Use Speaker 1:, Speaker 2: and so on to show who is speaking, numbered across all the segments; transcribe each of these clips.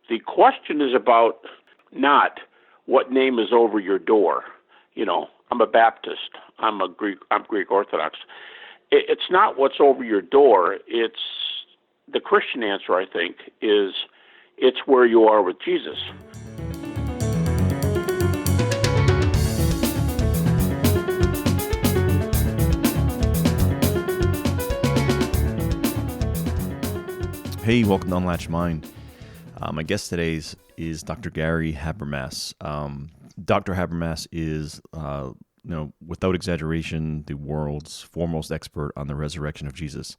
Speaker 1: The question is about not what name is over your door. I'm a Baptist. I'm Greek Orthodox. It's not what's over your door. It's the Christian answer, I think, is it's where you are with Jesus.
Speaker 2: Hey, welcome to Unlatched Mind. My guest today is Dr. Gary Habermas. Dr. Habermas is, without exaggeration, the world's foremost expert on the resurrection of Jesus.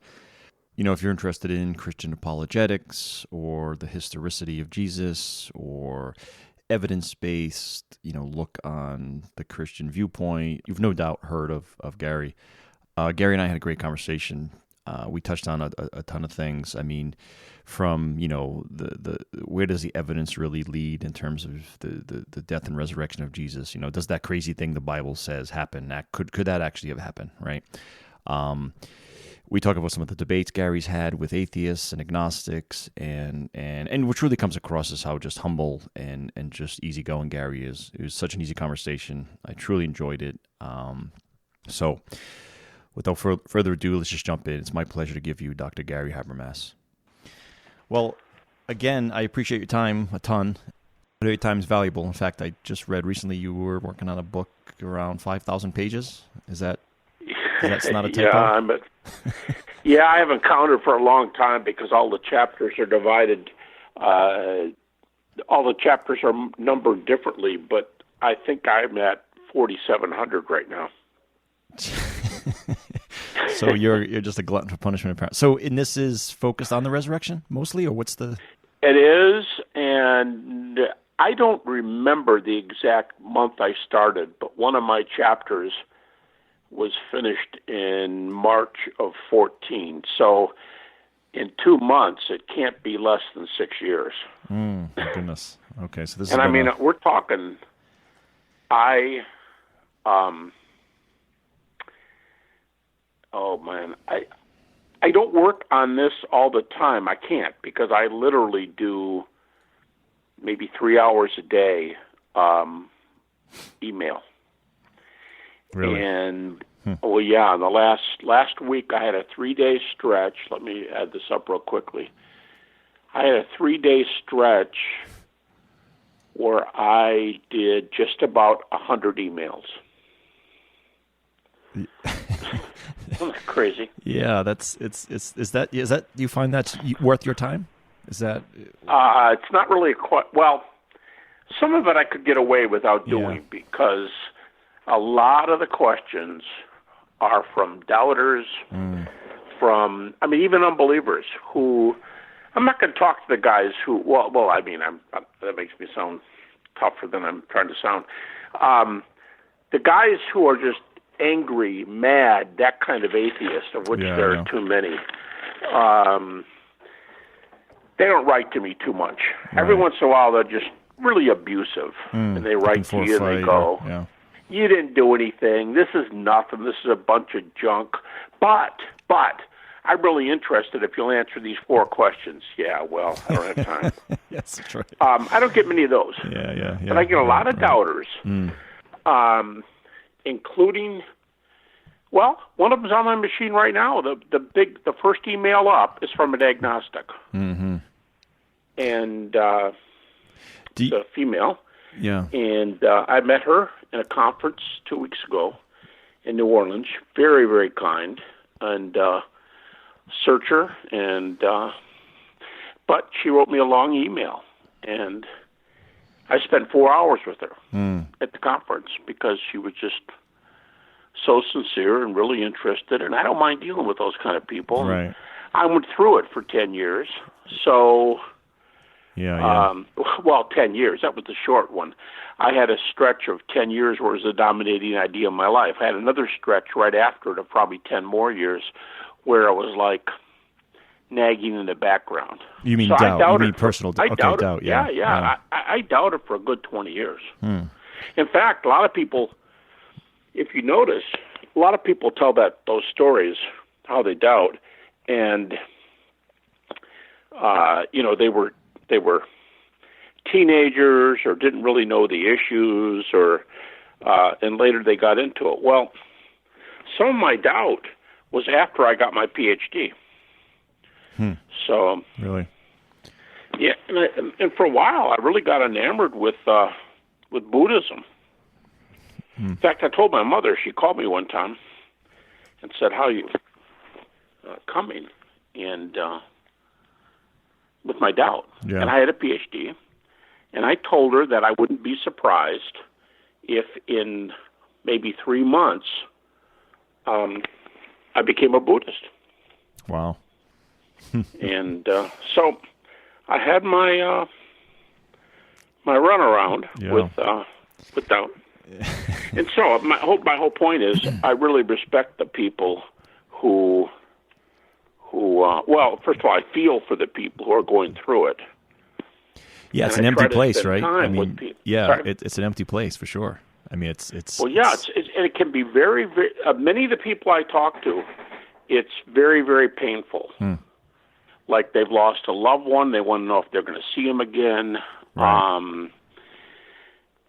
Speaker 2: If you're interested in Christian apologetics or the historicity of Jesus or evidence-based, look on the Christian viewpoint, you've no doubt heard of Gary. Gary and I had a great conversation. We touched on a ton of things. I mean, from the where does the evidence really lead in terms of the death and resurrection of Jesus? Does that crazy thing the Bible says happen? Could that actually have happened? Right? We talk about some of the debates Gary's had with atheists and agnostics, and which really comes across as how just humble and just easygoing Gary is. It was such an easy conversation. I truly enjoyed it. So. Without further ado, let's just jump in. It's my pleasure to give you Dr. Gary Habermas. Well, again, I appreciate your time a ton. Your time is valuable. In fact, I just read recently you were working on a book around 5,000 pages. That's not a typo?
Speaker 1: Yeah, I haven't counted for a long time because all the chapters are divided. All the chapters are numbered differently, but I think I'm at 4,700 right now.
Speaker 2: So you're just a glutton for punishment, apparently. So, and this is focused on the resurrection mostly, or what's the?
Speaker 1: It is, and I don't remember the exact month I started, but one of my chapters was finished in March of 14. So, in 2 months, it can't be less than 6 years.
Speaker 2: My goodness. Okay, so this.
Speaker 1: And we're talking. Oh, man, I don't work on this all the time. I can't because I literally do maybe 3 hours a day email.
Speaker 2: Really?
Speaker 1: And, the last week I had a 3-day stretch. Let me add this up real quickly. I had a 3-day stretch where I did just about 100 emails. Isn't that crazy?
Speaker 2: Yeah, is that do you find that's worth your time? Is that?
Speaker 1: It's not really some of it I could get away without doing because a lot of the questions are from doubters, from even unbelievers who. I'm not going to talk to the guys who. That makes me sound tougher than I'm trying to sound. The guys who are just angry, mad, that kind of atheist, of which there are too many. They don't write to me too much. Right. Every once in a while, they're just really abusive, and they write to you and they go, "You didn't do anything. This is nothing. This is a bunch of junk." But I'm really interested if you'll answer these 4 questions. Yeah, well, I don't have time.
Speaker 2: Yes, that's right.
Speaker 1: I don't get many of those.
Speaker 2: Yeah.
Speaker 1: But I get a lot of doubters. Including, one of them's on my machine right now. The first email up is from an agnostic, and the female.
Speaker 2: Yeah. And
Speaker 1: I met her in a conference 2 weeks ago in New Orleans. Very, very kind and searcher, but she wrote me a long email, and I spent 4 hours with her at the conference because she was just so sincere and really interested, and I don't mind dealing with those kind of people.
Speaker 2: Right.
Speaker 1: I went through it for 10 years. So, 10 years. That was the short one. I had a stretch of 10 years where it was the dominating idea of my life. I had another stretch right after it of probably 10 more years where I was like nagging in the background.
Speaker 2: You mean
Speaker 1: so
Speaker 2: doubt?
Speaker 1: You
Speaker 2: mean personal doubt? Okay, doubt. Yeah.
Speaker 1: I doubted for a good 20 years. In fact, a lot of people, if you notice, a lot of people tell those stories how they doubt, and they were teenagers or didn't really know the issues, or and later they got into it. Well, some of my doubt was after I got my PhD. So
Speaker 2: really,
Speaker 1: yeah, and for a while I really got enamored with Buddhism. In fact, I told my mother. She called me one time and said, "How are you coming?" And with my doubt, and I had a PhD, and I told her that I wouldn't be surprised if in maybe 3 months I became a Buddhist.
Speaker 2: Wow.
Speaker 1: And so I had my my runaround with doubt. And so my whole point is I really respect the people who well, first of all, I feel for the people who are going through it.
Speaker 2: Yeah, it's
Speaker 1: and
Speaker 2: an empty place, right? I mean,
Speaker 1: yeah,
Speaker 2: it's an empty place for sure. I mean, it's
Speaker 1: well, yeah, and it can be very, very. Many of the people I talk to, it's very, very painful. Like they've lost a loved one, they want to know if they're going to see him again.
Speaker 2: Right.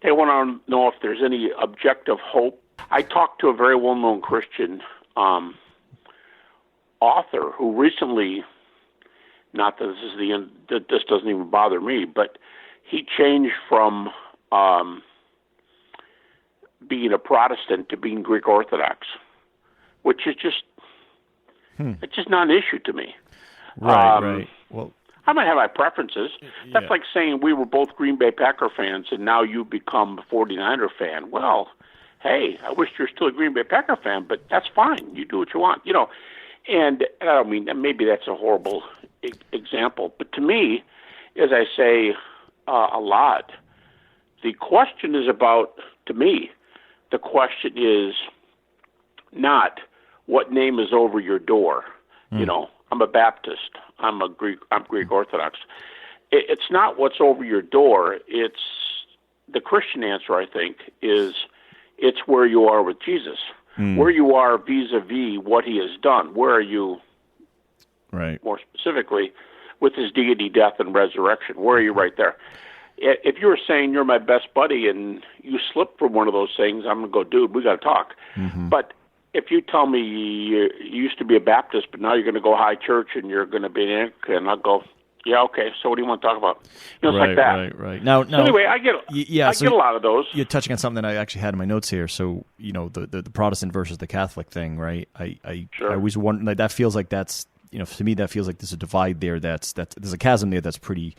Speaker 1: They want to know if there's any objective hope. I talked to a very well-known Christian author who recently, not that this is the end, that this doesn't even bother me, but he changed from being a Protestant to being Greek Orthodox, which is just it's just not an issue to me.
Speaker 2: Right. Well,
Speaker 1: I might have my preferences. That's like saying we were both Green Bay Packer fans and now you become a 49er fan. Well, hey, I wish you're still a Green Bay Packer fan, but that's fine. You do what you want, And I don't mean, maybe that's a horrible example, but to me, as I say a lot, the question is about, to me, the question is not what name is over your door. I'm a Baptist. I'm Greek Orthodox. It's not what's over your door. It's the Christian answer, I think, is it's where you are with Jesus, where you are vis-a-vis what he has done. Where are you,
Speaker 2: right?
Speaker 1: More specifically, with his deity, death, and resurrection? Where are you right there? If you were saying you're my best buddy and you slip from one of those things, I'm going to go, dude, we got to talk. But if you tell me you used to be a Baptist, but now you're going to go high church and you're going to be an Anglican, I'll go, yeah, okay. So what do you want to talk about? It's like that.
Speaker 2: Right. Now,
Speaker 1: so anyway, I get a lot of those.
Speaker 2: You're touching on something that I actually had in my notes here. So the Protestant versus the Catholic thing, right? I always wonder, like, that feels like that's to me that feels like there's a divide there. That's there's a chasm there that's pretty,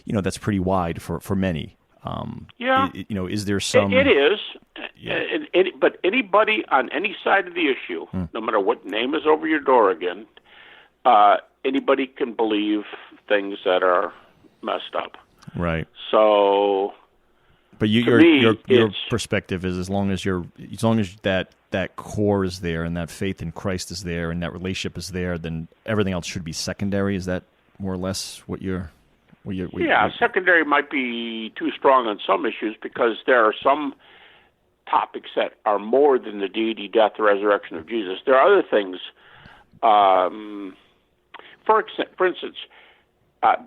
Speaker 2: that's pretty wide for many. Is there some?
Speaker 1: It is. Yeah. But anybody on any side of the issue, no matter what name is over your door again, anybody can believe things that are messed up.
Speaker 2: Right.
Speaker 1: So,
Speaker 2: but your perspective is as long as that core is there and that faith in Christ is there and that relationship is there, then everything else should be secondary. Is that more or less what you're? Secondary might be too strong on some issues because there are some topics that are more than the deity, death, resurrection of Jesus. There are other things. For instance,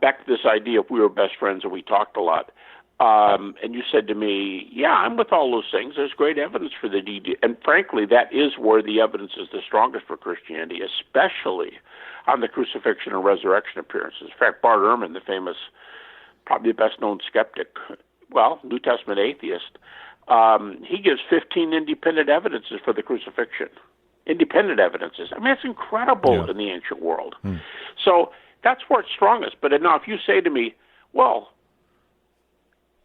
Speaker 2: back to this idea if we were best friends and we talked a lot, and you said to me, yeah, I'm with all those things. There's great evidence for the deity. And frankly, that is where the evidence is the strongest for Christianity, especially on the crucifixion and resurrection appearances. In fact, Bart Ehrman, the famous, probably the best-known skeptic, New Testament atheist, he gives 15 independent evidences for the crucifixion. Independent evidences. I mean, that's incredible in the ancient world. So that's where it's strongest. But now if you say to me, well,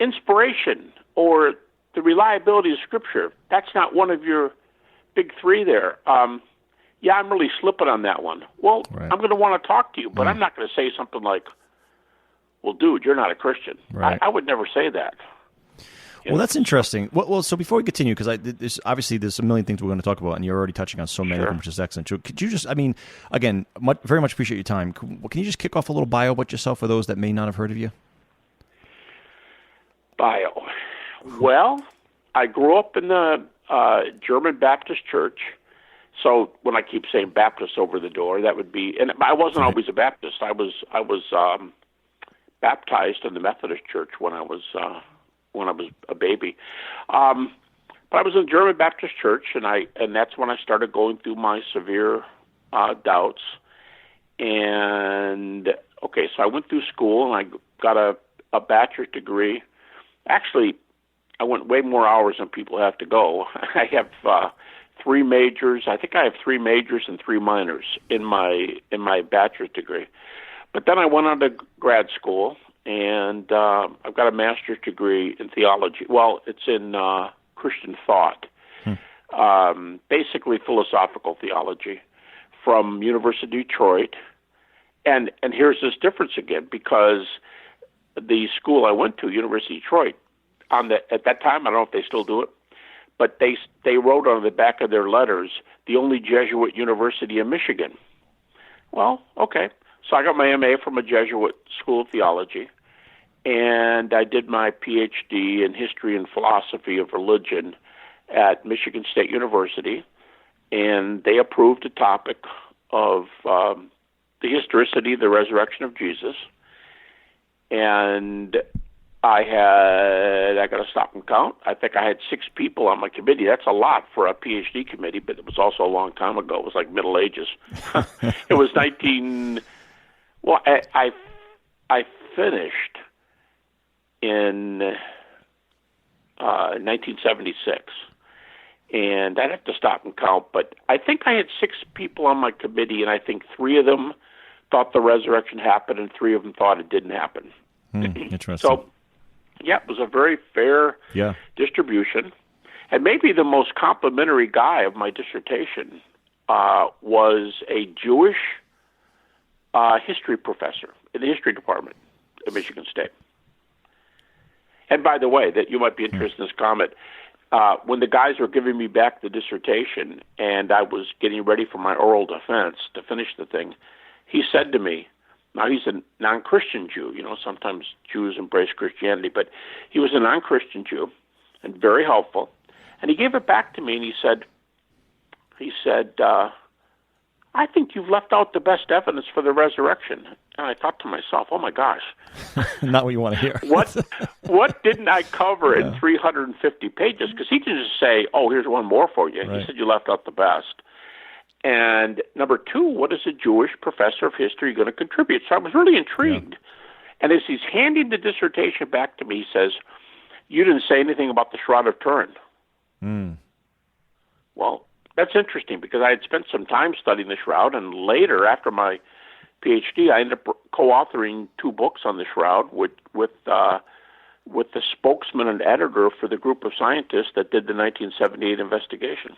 Speaker 2: inspiration or the reliability of Scripture, that's not one of your big three there. I'm really slipping on that one. Well, right. I'm going to want to talk to you, but I'm not going to say something like, well, dude, you're not a Christian. Right. I would never say that. Well, that's interesting. Well, so before we continue, because there's a million things we're going to talk about, and you're already touching on so many of them, which is excellent. So could you just, again, very much appreciate your time. Can you just kick off a little bio about yourself for those that may not have heard of you?
Speaker 1: Bio. Well, I grew up in the German Baptist church. So when I keep saying Baptist over the door, that would be, and I wasn't always a Baptist. I was baptized in the Methodist Church when I was a baby. But I was in the German Baptist Church, and that's when I started going through my severe doubts. And okay, so I went through school and I got a bachelor's degree. Actually, I went way more hours than people have to go. I have 3 majors. I think I have 3 majors and 3 minors in my bachelor's degree. But then I went on to grad school, and I've got a master's degree in theology. Well, it's in Christian thought, basically philosophical theology, from University of Detroit. And here's this difference again, because the school I went to, University of Detroit, at that time, I don't know if they still do it, but they wrote on the back of their letters, the only Jesuit university in Michigan. Well, okay. So I got my MA from a Jesuit school of theology, and I did my PhD in history and philosophy of religion at Michigan State University, and they approved a topic of the historicity of the resurrection of Jesus. And I got to stop and count. I think I had 6 people on my committee. That's a lot for a PhD committee, but it was also a long time ago. It was like Middle Ages. It was I finished in 1976. And I'd have to stop and count, but I think I had 6 people on my committee, and I think 3 of them thought the resurrection happened, and 3 of them thought it didn't happen.
Speaker 2: Interesting.
Speaker 1: So, yeah, it was a very fair distribution. And maybe the most complimentary guy of my dissertation was a Jewish history professor in the history department at Michigan State. And by the way, that you might be interested in this comment, when the guys were giving me back the dissertation and I was getting ready for my oral defense to finish the thing, he said to me, now he's a non-Christian Jew, sometimes Jews embrace Christianity, but he was a non-Christian Jew and very helpful. And he gave it back to me and he said, I think you've left out the best evidence for the resurrection. And I thought to myself, oh my gosh.
Speaker 2: Not what you want to hear.
Speaker 1: What didn't I cover in 350 pages? Because he didn't just say, oh, here's one more for you. Right. He said you left out the best. And number 2, what is a Jewish professor of history going to contribute? So I was really intrigued. Yeah. And as he's handing the dissertation back to me, he says, you didn't say anything about the Shroud of Turin. Well, that's interesting because I had spent some time studying the Shroud, and later, after my PhD, I ended up co-authoring 2 books on the Shroud with the spokesman and editor for the group of scientists that did the 1978 investigation.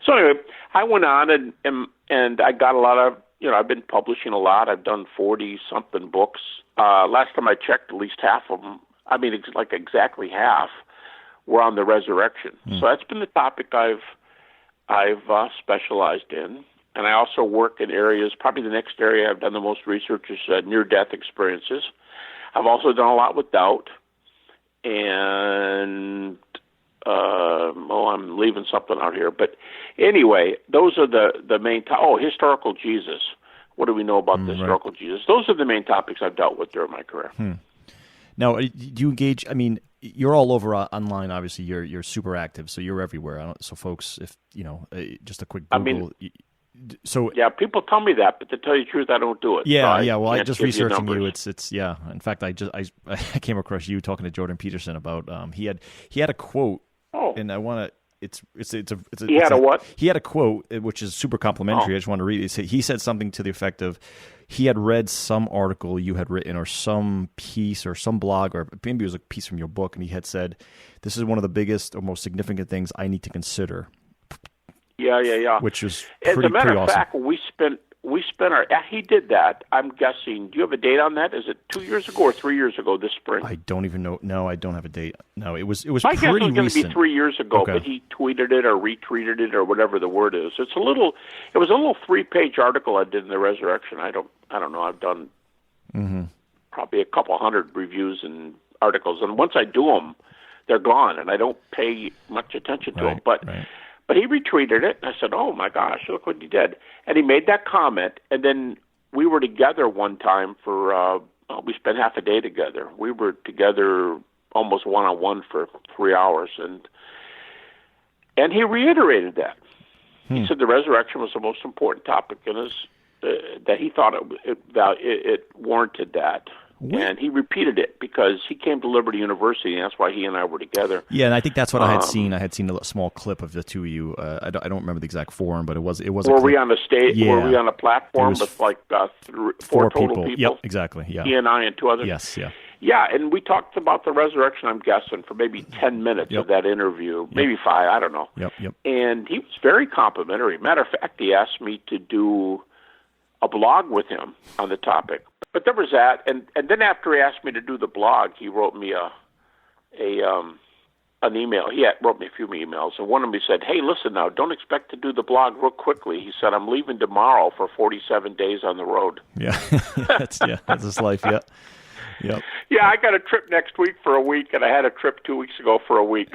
Speaker 1: So anyway, I went on and I got a lot of, I've been publishing a lot. I've done 40-something books. Last time I checked, at least half of them, like exactly half, were on the resurrection. So that's been the topic I've specialized in. And I also work in areas, probably the next area I've done the most research is near-death experiences. I've also done a lot with doubt. And, I'm leaving something out here. But anyway, those are the main historical Jesus. What do we know about the historical Jesus? Those are the main topics I've dealt with during my career.
Speaker 2: Now, do you engage, you're all over online, obviously. You're super active, so you're everywhere. So folks, if, just a quick Google. Yeah,
Speaker 1: people tell me that, but to tell you the truth, I don't do it.
Speaker 2: Yeah, so well, I just researching you, it's In fact, I came across you talking to Jordan Peterson about he had a quote, and I want to. He had a what? He had a quote which is super complimentary. I just want to read it. He said something to the effect of, he had read some article you had written or some piece or some blog, or maybe it was a piece from your book, and he had said, "This is one of the biggest or most significant things I need to consider."
Speaker 1: Yeah.
Speaker 2: Which was
Speaker 1: as a matter of
Speaker 2: awesome.
Speaker 1: fact, we spent he did that. I'm guessing. Do you have a date on that? Is it 2 years ago or 3 years ago this spring?
Speaker 2: I don't even know. No, I don't have a date. No, it was
Speaker 1: My
Speaker 2: pretty
Speaker 1: guess was going to be 3 years ago,
Speaker 2: Okay.
Speaker 1: but he tweeted it or retweeted it or whatever the word is. It was a little 3-page article I did in the Resurrection. I don't know. I've done probably a couple hundred reviews and articles, and once I do them, they're gone, and I don't pay much attention to them. But he retweeted it, and I said, oh, my gosh, look what he did. And he made that comment, and then we were together one time for we spent half a day together. We were together almost one-on-one for 3 hours, and he reiterated that. He said the resurrection was the most important topic in his, that he thought it warranted that. And he repeated it because he came to Liberty University, and that's why he and I were together.
Speaker 2: Yeah, and I think that's what I had seen. I had seen a small clip of the two of you. I don't remember the exact forum, but it was.
Speaker 1: Were we on the stage? Yeah. Were we on a platform with like four total people?
Speaker 2: Yep, exactly. Yeah,
Speaker 1: he and I and two others.
Speaker 2: Yes, yeah.
Speaker 1: Yeah, and we talked about the resurrection, I'm guessing, for maybe 10 minutes of that interview, maybe 5, I don't know.
Speaker 2: Yep.
Speaker 1: And he was very complimentary. Matter of fact, he asked me to do a blog with him on the topic. But there was that, and then after he asked me to do the blog, he wrote me an email. He wrote me a few emails, and one of them he said, "Hey, listen now, don't expect to do the blog real quickly." He said, "I'm leaving tomorrow for 47 days on the road."
Speaker 2: Yeah, that's his life. Yeah. Yep.
Speaker 1: Yeah, I got a trip next week for a week, and I had a trip 2 weeks ago for a week.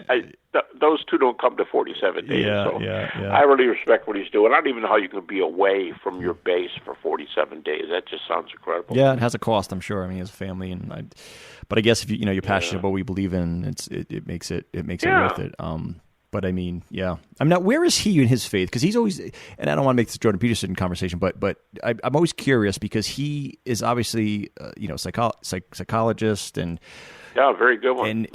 Speaker 1: Those two don't come to 47 days.
Speaker 2: Yeah.
Speaker 1: I really respect what he's doing. I don't even know how you can be away from your base for 47 days. That just sounds incredible.
Speaker 2: Yeah, it has a cost, I'm sure. I mean, he has a family, but I guess if you're passionate about what you believe in, it makes it worth it. But I mean, yeah. I'm not. Where is he in his faith? Because he's always, and I don't want to make this Jordan Peterson conversation, but I'm always curious because he is obviously psychologist and
Speaker 1: very good one.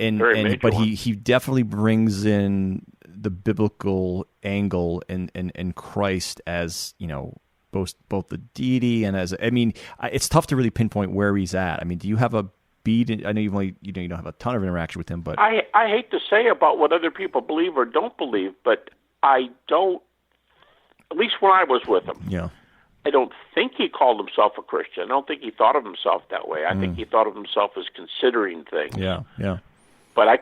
Speaker 2: But he definitely brings in the biblical angle and Christ as both the deity and as it's tough to really pinpoint where he's at. I mean, do you have a beat? I know you don't have a ton of interaction with him, but
Speaker 1: I hate to say about what other people believe or don't believe, but I don't. At least when I was with him, I don't think he called himself a Christian. I don't think he thought of himself that way. I think he thought of himself as considering things.
Speaker 2: Yeah.
Speaker 1: But I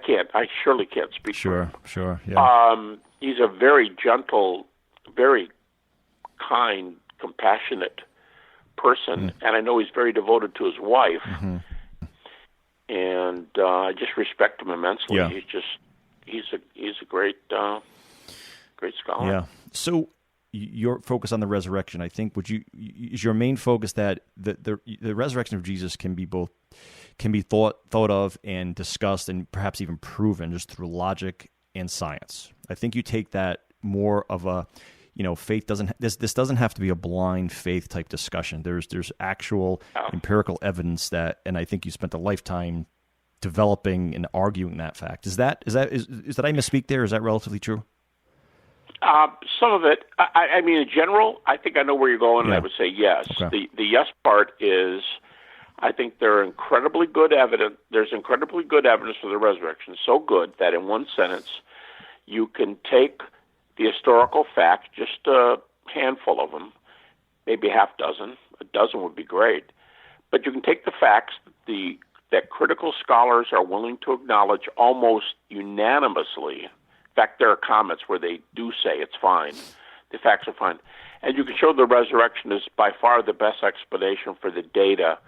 Speaker 1: surely can't speak for him.
Speaker 2: Sure. Yeah.
Speaker 1: He's a very gentle, very kind, compassionate person, and I know he's very devoted to his wife. Mm-hmm. And I just respect him immensely.
Speaker 2: Yeah.
Speaker 1: He's a great scholar.
Speaker 2: Yeah. So your focus on the resurrection, I think, is your main focus that the resurrection of Jesus can be thought of and discussed and perhaps even proven just through logic and science. I think you take that more of a faith this doesn't have to be a blind faith type discussion. There's actual empirical evidence that, and I think you spent a lifetime developing and arguing that fact. Is that I misspeak there? Is that relatively true?
Speaker 1: Some of it. I mean, in general, I think I know where you're going, and I would say yes. Okay. The yes part is, I think there's incredibly good evidence for the resurrection. So good that in one sentence, you can take the historical facts, just a handful of them, maybe a half dozen. A dozen would be great. But you can take the facts that critical scholars are willing to acknowledge almost unanimously. In fact, there are comments where they do say it's fine. The facts are fine. And you can show the resurrection is by far the best explanation for the data,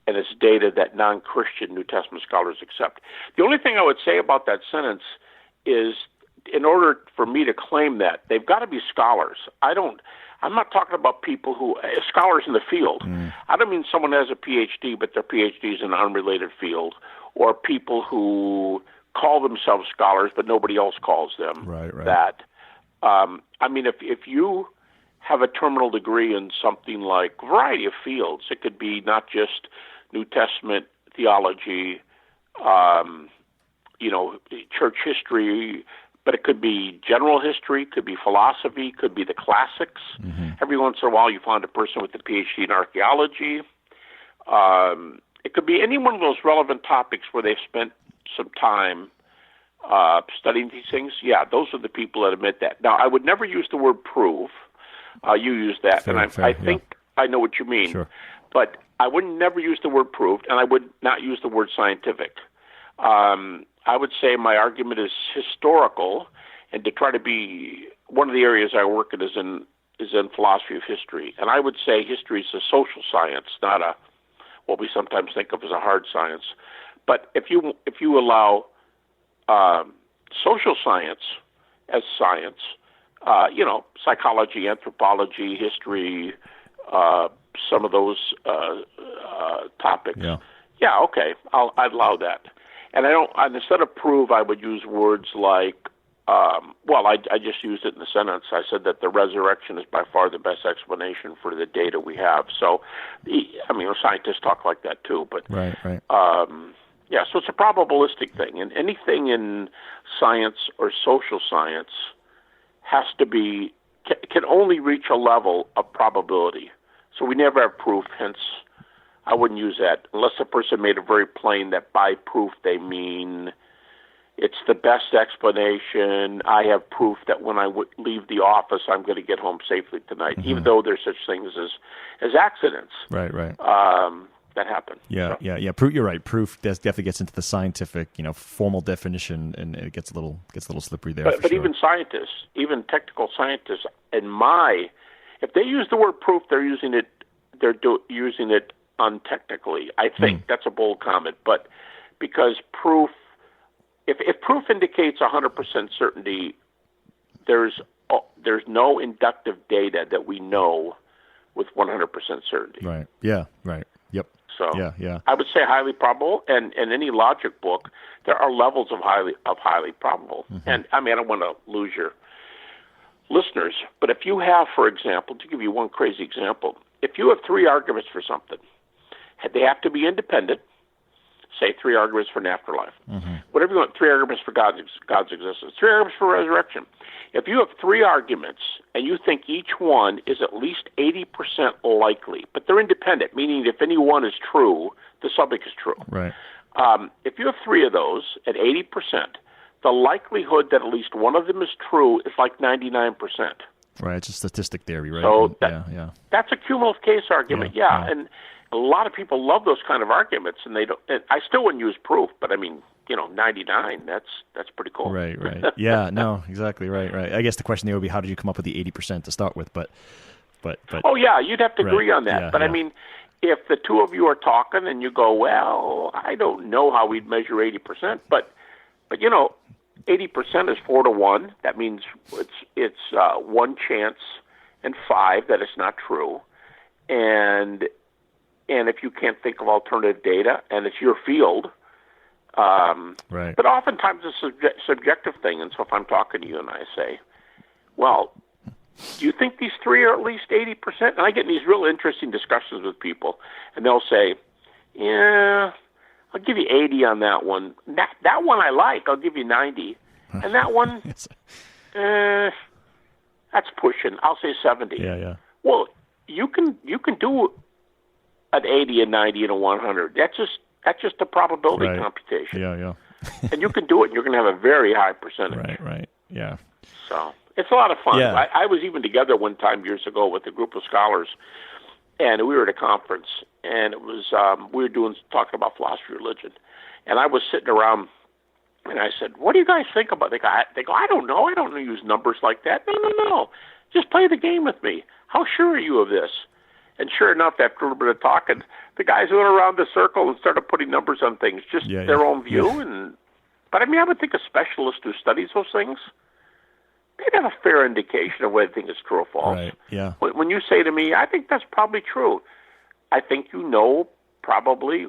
Speaker 1: and it's data that non-Christian New Testament scholars accept. The only thing I would say about that sentence is, in order for me to claim that, they've got to be scholars. I'm not talking about people who scholars in the field. I don't mean someone who has a PhD, but their PhD is in an unrelated field, or people who call themselves scholars, but nobody else calls them that. I mean, if you have a terminal degree in something like a variety of fields, it could be not just New Testament theology, church history, but it could be general history, could be philosophy, could be the classics. Mm-hmm. Every once in a while you find a person with a PhD in archaeology. It could be any one of those relevant topics where they've spent some time studying these things. Yeah, those are the people that admit that. Now, I would never use the word prove. You use that, fair, and I think I know what you mean. Sure. But I would never use the word proved, and I would not use the word scientific. I would say my argument is historical, and to try to be one of the areas I work in is in philosophy of history, and I would say history is a social science, not what we sometimes think of as a hard science. But if you allow social science as science, psychology, anthropology, history, some of those topics. Yeah, okay, I'd allow that. And instead of prove, I would use words like, I just used it in the sentence. I said that the resurrection is by far the best explanation for the data we have. So, scientists talk like that too, but
Speaker 2: right.
Speaker 1: Yeah, so it's a probabilistic thing, and anything in science or social science can only reach a level of probability. So we never have proof, hence I wouldn't use that unless the person made it very plain that by proof they mean it's the best explanation. I have proof that when I leave the office, I'm going to get home safely tonight, even though there's such things as accidents.
Speaker 2: Right.
Speaker 1: That happen.
Speaker 2: Yeah. You're right. Proof definitely gets into the scientific, formal definition, and it gets a little slippery there.
Speaker 1: But even scientists, even technical scientists, if they use the word proof, they're using it untechnically. I think that's a bold comment, but because proof, if proof indicates 100% certainty, there's no inductive data that we know with 100% certainty.
Speaker 2: Right. Yeah. Right. Yep.
Speaker 1: So
Speaker 2: yeah.
Speaker 1: I would say highly probable, and in any logic book, there are levels of highly probable. And I don't want to lose your listeners, but if you have, for example, to give you one crazy example, if you have 3 arguments for something, they have to be independent. Say 3 arguments for an afterlife. Whatever you want, 3 arguments for God's existence, 3 arguments for resurrection. If you have 3 arguments and you think each one is at least 80% likely, but they're independent, meaning if any one is true, the subject is true.
Speaker 2: Right.
Speaker 1: If you have 3 of those at 80%, the likelihood that at least one of them is true is like 99%.
Speaker 2: Right. It's a statistic theory, right?
Speaker 1: So that's a cumulative case argument. Yeah. And a lot of people love those kind of arguments, and they don't. And I still wouldn't use proof, but 99. That's pretty cool.
Speaker 2: Right. Yeah. No. Exactly. Right. I guess the question there would be, how did you come up with the 80% to start with? But.
Speaker 1: Oh yeah, you'd have to agree on that.
Speaker 2: Yeah,
Speaker 1: but if the two of you are talking and you go, well, I don't know how we'd measure 80%, but 80% is 4 to 1. That means it's 1 chance in 5 that it's not true, and if you can't think of alternative data, and it's your field,
Speaker 2: right.
Speaker 1: But oftentimes it's a subjective thing, and so if I'm talking to you and I say, well, do you think these 3 are at least 80%? And I get in these real interesting discussions with people, and they'll say, yeah, I'll give you 80 on that one. That one I like, I'll give you 90. And that one, that's pushing. I'll say 70.
Speaker 2: Yeah.
Speaker 1: Well, you can do an 80, a 90, and a 100. That's just a probability computation.
Speaker 2: Yeah.
Speaker 1: And you can do it, and you're going to have a very high percentage.
Speaker 2: Right. Yeah.
Speaker 1: So it's a lot of fun.
Speaker 2: Yeah.
Speaker 1: I was even together one time years ago with a group of scholars, and we were at a conference, and it was we were talking about philosophy of religion, and I was sitting around, and I said, "What do you guys think about?" They go, "I don't know. I don't use numbers like that." No. Just play the game with me. How sure are you of this? And sure enough, after a little bit of talking, the guys went around the circle and started putting numbers on things, just their own view.
Speaker 2: Yeah.
Speaker 1: But I would think a specialist who studies those things, they'd have a fair indication of whether they think it's true or false.
Speaker 2: Right. Yeah.
Speaker 1: When you say to me, I think that's probably true, I think you know probably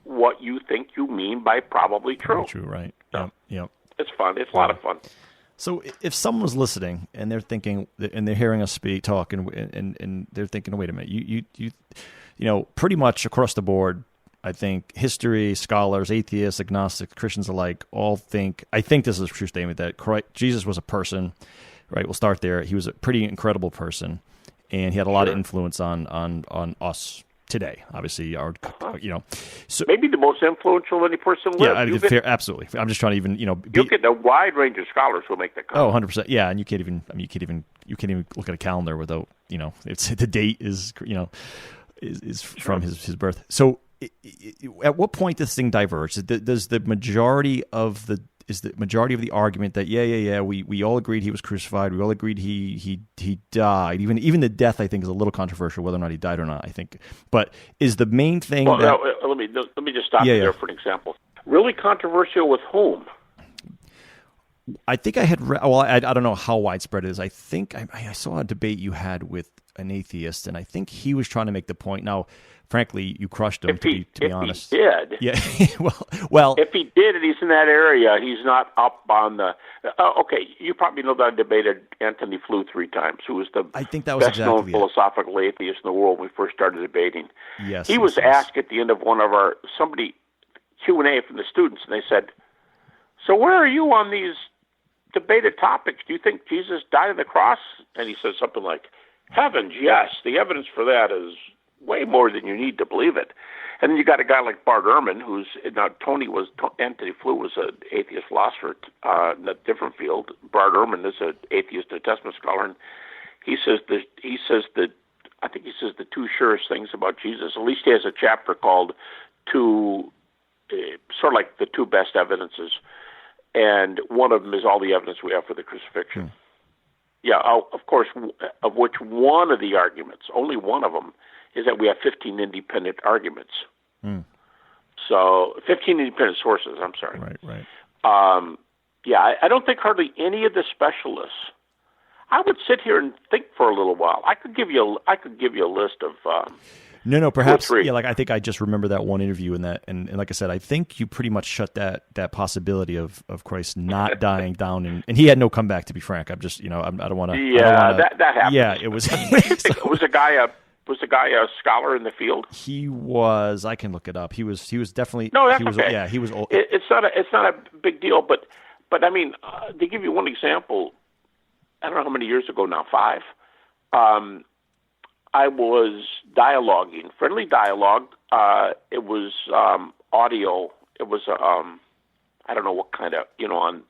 Speaker 1: what you think you mean by probably true.
Speaker 2: True, right.
Speaker 1: So,
Speaker 2: Yep.
Speaker 1: It's fun. It's a lot of fun.
Speaker 2: So if someone's listening and they're thinking, and they're hearing us talk, and they're thinking, wait a minute, you pretty much across the board, I think history, scholars, atheists, agnostics, Christians alike, all think, I think this is a true statement, that Jesus was a person, right? We'll start there. He was a pretty incredible person, and he had a lot of influence on us today, obviously. So
Speaker 1: maybe the most influential any person lived.
Speaker 2: Fair, absolutely. I'm just trying to even,
Speaker 1: you get a wide range of scholars who make that comment.
Speaker 2: 100%. Yeah, and you can't even look at a calendar without, it's the date is from his birth. So at what point does this thing diverge? Does the majority of the argument that we all agreed he was crucified, we all agreed he died, even the death I think is a little controversial whether or not he died or not, I think, but is the main thing
Speaker 1: let me just stop you there for an example. Really controversial with whom?
Speaker 2: I think I had I don't know how widespread it is. I think I saw a debate you had with an atheist, and I think he was trying to make the point. Now, frankly, you crushed him,
Speaker 1: If he
Speaker 2: honest.
Speaker 1: did.
Speaker 2: Yeah. well.
Speaker 1: If he did and he's in that area, he's not up on the. Okay, you probably know that I debated Antony Flew 3 times, who was the best-known philosophical atheist in the world when we first started debating.
Speaker 2: Yes.
Speaker 1: He was asked at the end of one of our Q&A from the students, and they said, "So where are you on these debated topics? Do you think Jesus died on the cross?" And he said something like, "Heavens, yes. The evidence for that is way more than you need to believe it." And then you got a guy like Bart Ehrman, Antony Flew was an atheist philosopher in a different field. Bart Ehrman is an atheist New Testament scholar, and he says the two surest things about Jesus. At least he has a chapter called sort of like the two best evidences, and one of them is all the evidence we have for the crucifixion. Yeah, of course, of which one of the arguments, only one of them, is that we have 15 independent arguments. So 15 independent sources, I'm sorry.
Speaker 2: Right.
Speaker 1: I don't think hardly any of the specialists. I would sit here and think for a little while. I could give you a list of
Speaker 2: No, perhaps. Yeah, I think I just remember that one interview and like I said, I think you pretty much shut that possibility of Christ not dying down, and he had no comeback. To be frank, I'm just I don't want to.
Speaker 1: Yeah, that happened.
Speaker 2: Yeah, it was.
Speaker 1: Was the guy a scholar in the field?
Speaker 2: He was. I can look it up. He was definitely.
Speaker 1: No, that's
Speaker 2: okay.
Speaker 1: Yeah,
Speaker 2: he was old.
Speaker 1: It's not a big deal, but I mean, to give you one example, I don't know how many years ago now, 5. I was dialoguing, friendly dialogue. It was audio. It was I don't know what kind of on.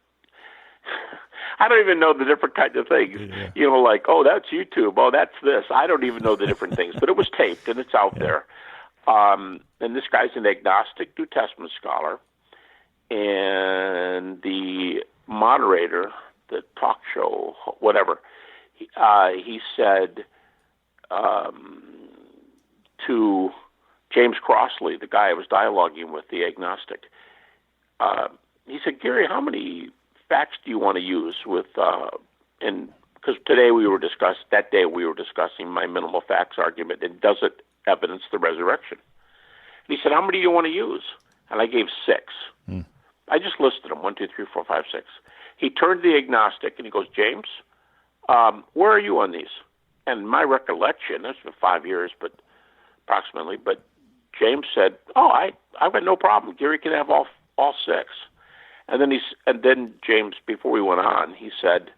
Speaker 1: I don't even know the different kinds of things. Yeah. Like, oh, that's YouTube. Oh, that's this. I don't even know the different things, but it was taped and it's out there. And this guy's an agnostic New Testament scholar, and the moderator, the talk show, whatever, he said to James Crossley, the guy I was dialoguing with, the agnostic, he said, "Gary, how many facts do you want to use with?" And because that day we were discussing my minimal facts argument, and does it evidence the resurrection? And he said, "How many do you want to use?" And I gave 6. I just listed them: 1, 2, 3, 4, 5, 6. He turned to the agnostic and he goes, "James, where are you on these?" And my recollection, that's been 5 years, but approximately. But James said, "Oh, I've got no problem. Gary can have all 6." And then James, before we went on, he said,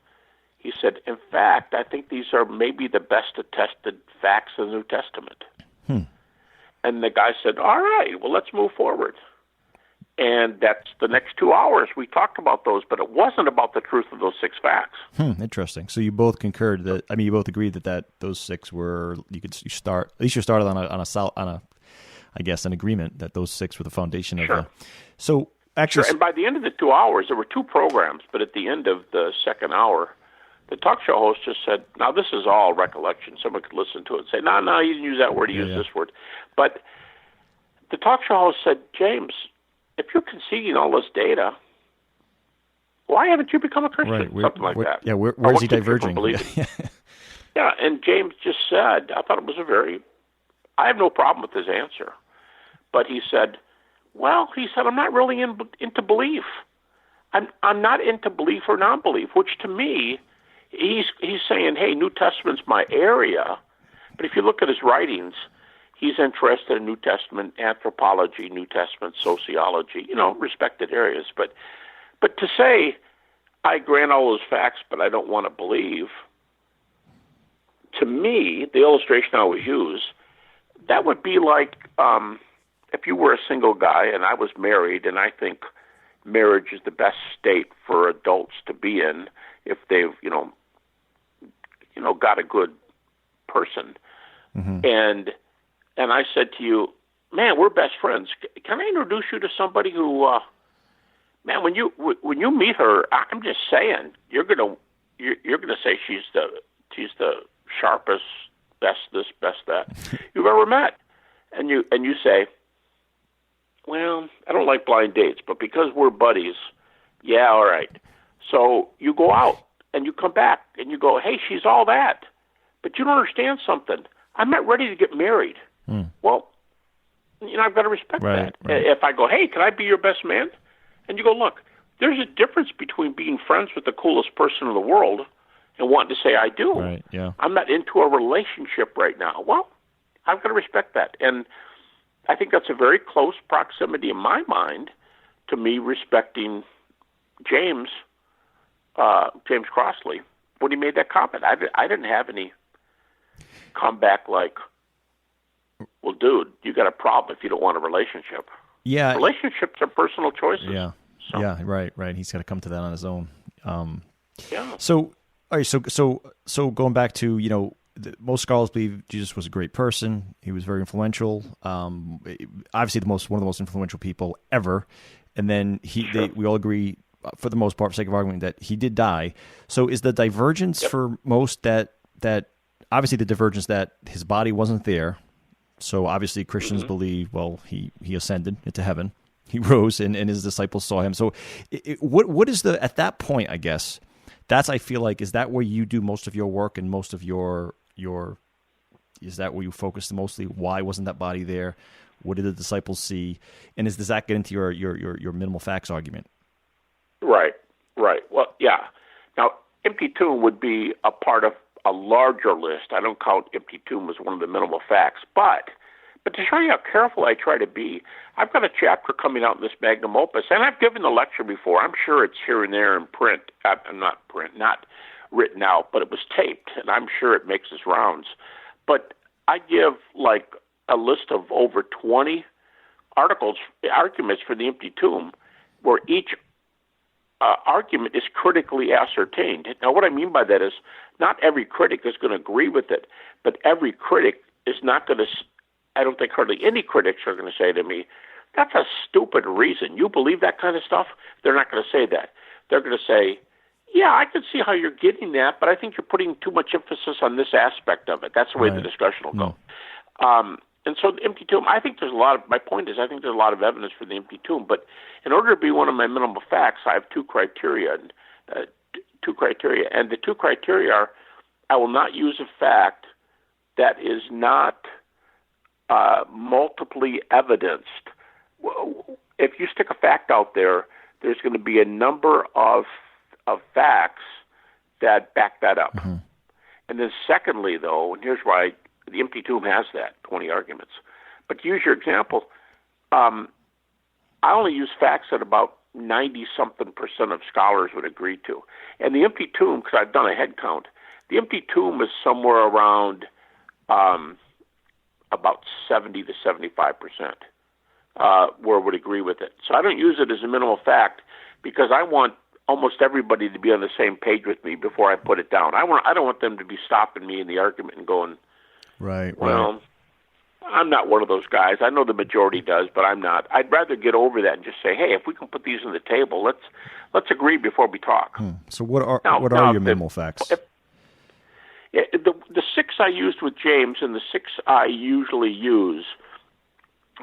Speaker 1: "In fact, I think these are maybe the best attested facts of the New Testament." And the guy said, "All right, well, let's move forward." And that's the next 2 hours. We talked about those, but it wasn't about the truth of those 6 facts.
Speaker 2: Interesting. So you both concurred that. I mean, you both agreed that those 6 were. You started on a I guess an agreement that those 6 were the foundation of.
Speaker 1: Sure.
Speaker 2: So actually,
Speaker 1: and by the end of the 2 hours, there were 2 programs. But at the end of the second hour, the talk show host just said, "Now this is all recollection." Someone could listen to it and say, "No, you didn't use that word. You used this word." But the talk show host said, "James, if you're conceding all this data, why haven't you become a Christian?"
Speaker 2: Right.
Speaker 1: Something like that.
Speaker 2: Yeah, where's he diverging?
Speaker 1: Yeah, and James just said, I thought it was I have no problem with his answer. But he said, I'm not really into belief. I'm not into belief or non-belief, which to me, he's saying, hey, New Testament's my area. But if you look at his writings, he's interested in New Testament anthropology, New Testament sociology, respected areas. But to say, I grant all those facts, but I don't want to believe, to me, the illustration I always use, that would be like if you were a single guy and I was married, and I think marriage is the best state for adults to be in if they've, got a good person. And I said to you, man, we're best friends. Can I introduce you to somebody who, man, when you meet her, I'm just saying, you're gonna say she's the sharpest, best this, best that you've ever met, and you say, well, I don't like blind dates, but because we're buddies, yeah, all right. So you go out and you come back and you go, hey, she's all that, but you don't understand something. I'm not ready to get married. Well, I've got to respect that.
Speaker 2: Right.
Speaker 1: If I go, hey, can I be your best man? And you go, look, there's a difference between being friends with the coolest person in the world and wanting to say I do.
Speaker 2: Right, yeah.
Speaker 1: I'm not into a relationship right now. Well, I've got to respect that. And I think that's a very close proximity in my mind to me respecting James Crossley when he made that comment. I didn't have any comeback like, well, dude, you got a problem if you don't want a relationship.
Speaker 2: Yeah.
Speaker 1: Relationships are personal choices.
Speaker 2: Yeah.
Speaker 1: So.
Speaker 2: Yeah, right. He's got to come to that on his own.
Speaker 1: Yeah.
Speaker 2: So, all right, so going back to, most scholars believe Jesus was a great person. He was very influential. Obviously, one of the most influential people ever. And then we all agree, for the most part, for sake of argument, that he did die. So, is the divergence for most that obviously the divergence that his body wasn't there? So obviously Christians believe, well, he ascended into heaven, he rose, and his disciples saw him. So, what is at that point? I guess that's, I feel like, is that where you do most of your work and most of your is that where you focus mostly? Why wasn't that body there? What did the disciples see? And does that get into your minimal facts argument?
Speaker 1: Right. Well, yeah. Now, empty tomb would be a part of a larger list. I don't count empty tomb as one of the minimal facts, but to show you how careful I try to be, I've got a chapter coming out in this magnum opus, and I've given the lecture before. I'm sure it's here and there in print. Not written out, but it was taped, and I'm sure it makes its rounds. But I give like a list of over 20 arguments for the empty tomb, where each argument is critically ascertained. Now, what I mean by that is not every critic is going to agree with it, but every critic is not going to, I don't think hardly any critics are going to say to me, that's a stupid reason. You believe that kind of stuff? They're not going to say that. They're going to say, yeah, I can see how you're getting that, but I think you're putting too much emphasis on this aspect of it. That's the way the discussion will go. And so the empty tomb, I think there's my point is I think there's a lot of evidence for the empty tomb, but in order to be one of my minimal facts, I have two criteria. And the two criteria are, I will not use a fact that is not multiply evidenced. If you stick a fact out there, there's going to be a number of facts that back that up. Mm-hmm. And then secondly, though, and here's why the empty tomb has that, 20 arguments. But to use your example, I only use facts that about 90-something% of scholars would agree to. And the empty tomb, because I've done a head count, the empty tomb is somewhere around about 70 to 75% where would agree with it. So I don't use it as a minimal fact because I want almost everybody to be on the same page with me before I put it down. I don't want them to be stopping me in the argument and going,
Speaker 2: right.
Speaker 1: I'm not one of those guys. I know the majority does, but I'm not. I'd rather get over that and just say, hey, if we can put these on the table, let's agree before we talk.
Speaker 2: So what are your minimal facts?
Speaker 1: The six I used with James and the six I usually use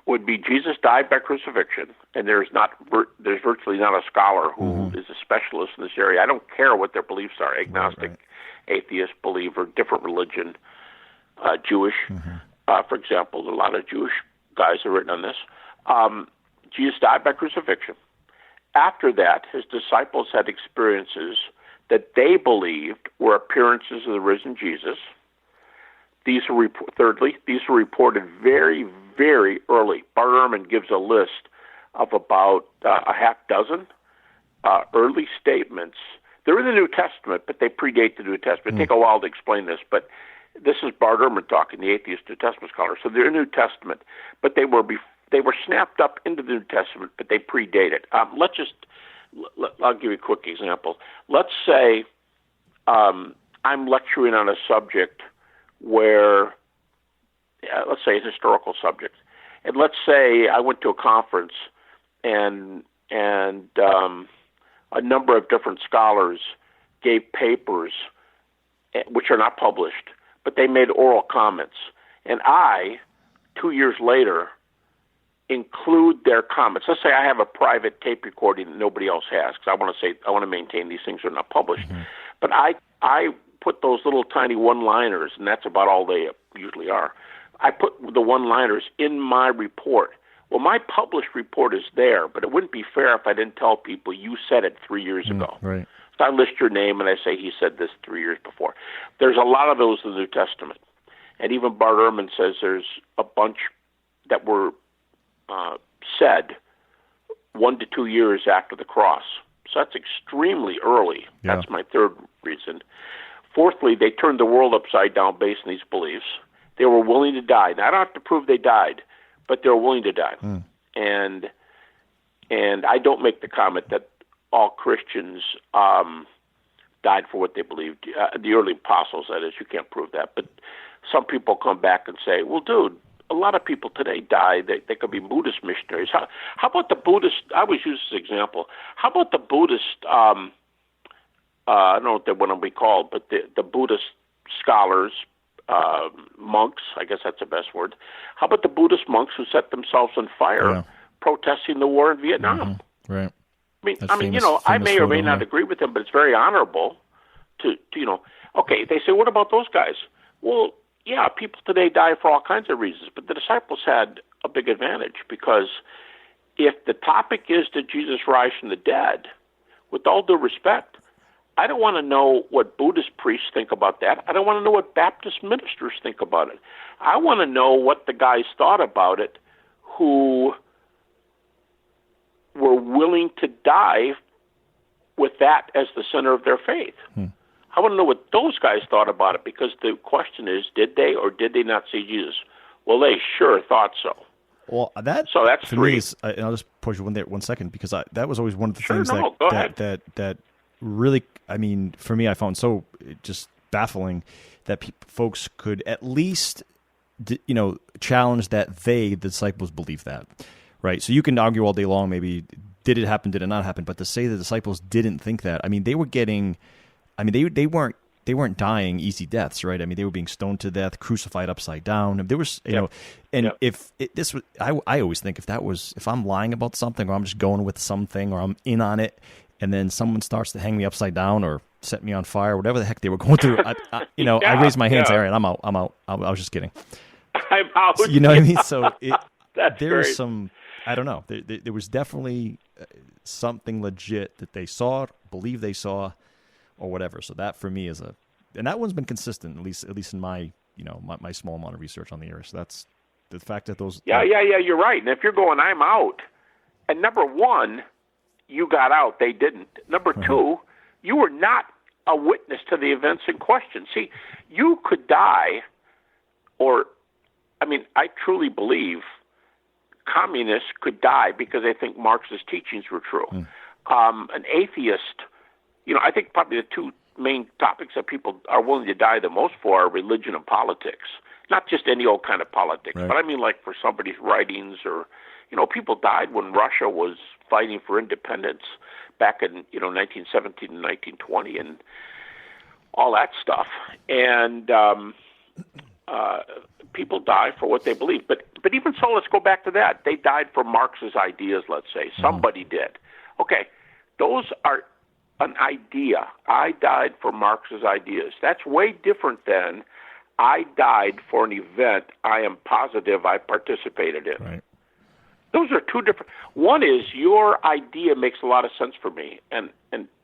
Speaker 1: would be Jesus died by crucifixion, and there's virtually not a scholar who is a specialist in this area. I don't care what their beliefs are, agnostic, atheist, believer, different religion, Jewish. For example, a lot of Jewish guys have written on this. Jesus died by crucifixion. After that, his disciples had experiences that they believed were appearances of the risen Jesus. These were reported very, very early. Bart Ehrman gives a list of about a half dozen early statements. They're in the New Testament, but they predate the New Testament. It take a while to explain this, but this is Bart Ehrman talking, the atheist New Testament scholar. So they're in the New Testament, but they were snapped up into the New Testament, but they predate it. I'll give you a quick example. Let's say I'm lecturing on a subject where, let's say a historical subject, and let's say I went to a conference and a number of different scholars gave papers which are not published, but they made oral comments, and I, 2 years later, include their comments. Let's say I have a private tape recording that nobody else has, because I want to maintain these things are not published. But I put those little tiny one-liners, and that's about all they usually are. I put the one-liners in my report. Well, my published report is there, but it wouldn't be fair if I didn't tell people you said it 3 years ago.
Speaker 2: Right.
Speaker 1: So I list your name and I say he said this 3 years before. There's a lot of those in the New Testament. And even Bart Ehrman says there's a bunch that were said 1 to 2 years after the cross. So that's extremely early.
Speaker 2: Yeah.
Speaker 1: That's my third reason. Fourthly, they turned the world upside down based on these beliefs. They were willing to die. Now, I don't have to prove they died, but they were willing to die. And I don't make the comment that all Christians died for what they believed. The early apostles, that is, you can't prove that. But some people come back and say, well, dude, a lot of people today die. They could be Buddhist missionaries. How about the Buddhist? I always use this example. How about the Buddhist? I don't know what they want to be called, but the Buddhist scholars, monks. I guess that's the best word. How about the Buddhist monks who set themselves on fire protesting the war in Vietnam?
Speaker 2: Mm-hmm. Right.
Speaker 1: I mean, you know, I may or may not agree with them, but it's very honorable to you know. Okay, they say, what about those guys? Well, yeah, people today die for all kinds of reasons, but the disciples had a big advantage because if the topic is did Jesus rise from the dead, with all due respect, I don't want to know what Buddhist priests think about that. I don't want to know what Baptist ministers think about it. I want to know what the guys thought about it who were willing to die with that as the center of their faith. I want to know what those guys thought about it because the question is, did they or did they not see Jesus? Well, they sure thought so.
Speaker 2: Well, that's
Speaker 1: for
Speaker 2: three.
Speaker 1: me.
Speaker 2: And I'll just push you 1 second because that was always one of the
Speaker 1: Sure,
Speaker 2: things that really, I mean, for me, I found so just baffling that folks could at least, you know, challenge that the disciples believe that, right? So you can argue all day long, maybe did it happen, did it not happen, but to say the disciples didn't think that, I mean, they were getting, I mean, they weren't dying easy deaths, right? I mean, they were being stoned to death, crucified upside down. There was, you know, and if this was, I always think if I'm lying about something or I'm just going with something or I'm in on it, and then someone starts to hang me upside down or set me on fire, whatever the heck they were going through, I raise my hands, Aaron, I'm out. I was just kidding.
Speaker 1: I'm out.
Speaker 2: You know what I mean? So
Speaker 1: there's
Speaker 2: some, I don't know. There was definitely something legit that they saw, believe they saw, or whatever. So that for me is and that one's been consistent, at least in my, you know, my small amount of research on the area. So that's the fact that those.
Speaker 1: Yeah, you're right. And if you're going, I'm out. And number one, you got out. They didn't. Number two, you were not a witness to the events in question. See, you could die, I truly believe communists could die because they think Marx's teachings were true. An atheist, you know, I think probably the two main topics that people are willing to die the most for are religion and politics. Not just any old kind of politics, but I mean like for somebody's writings or, you know, people died when Russia was fighting for independence back in, you know, 1917 and 1920 and all that stuff. And people die for what they believe. But even so, let's go back to that. They died for Marx's ideas, let's say. Somebody did. Okay, those are an idea. I died for Marx's ideas. That's way different than I died for an event I am positive I participated in.
Speaker 2: Right.
Speaker 1: Those are two different. One is your idea makes a lot of sense for me, and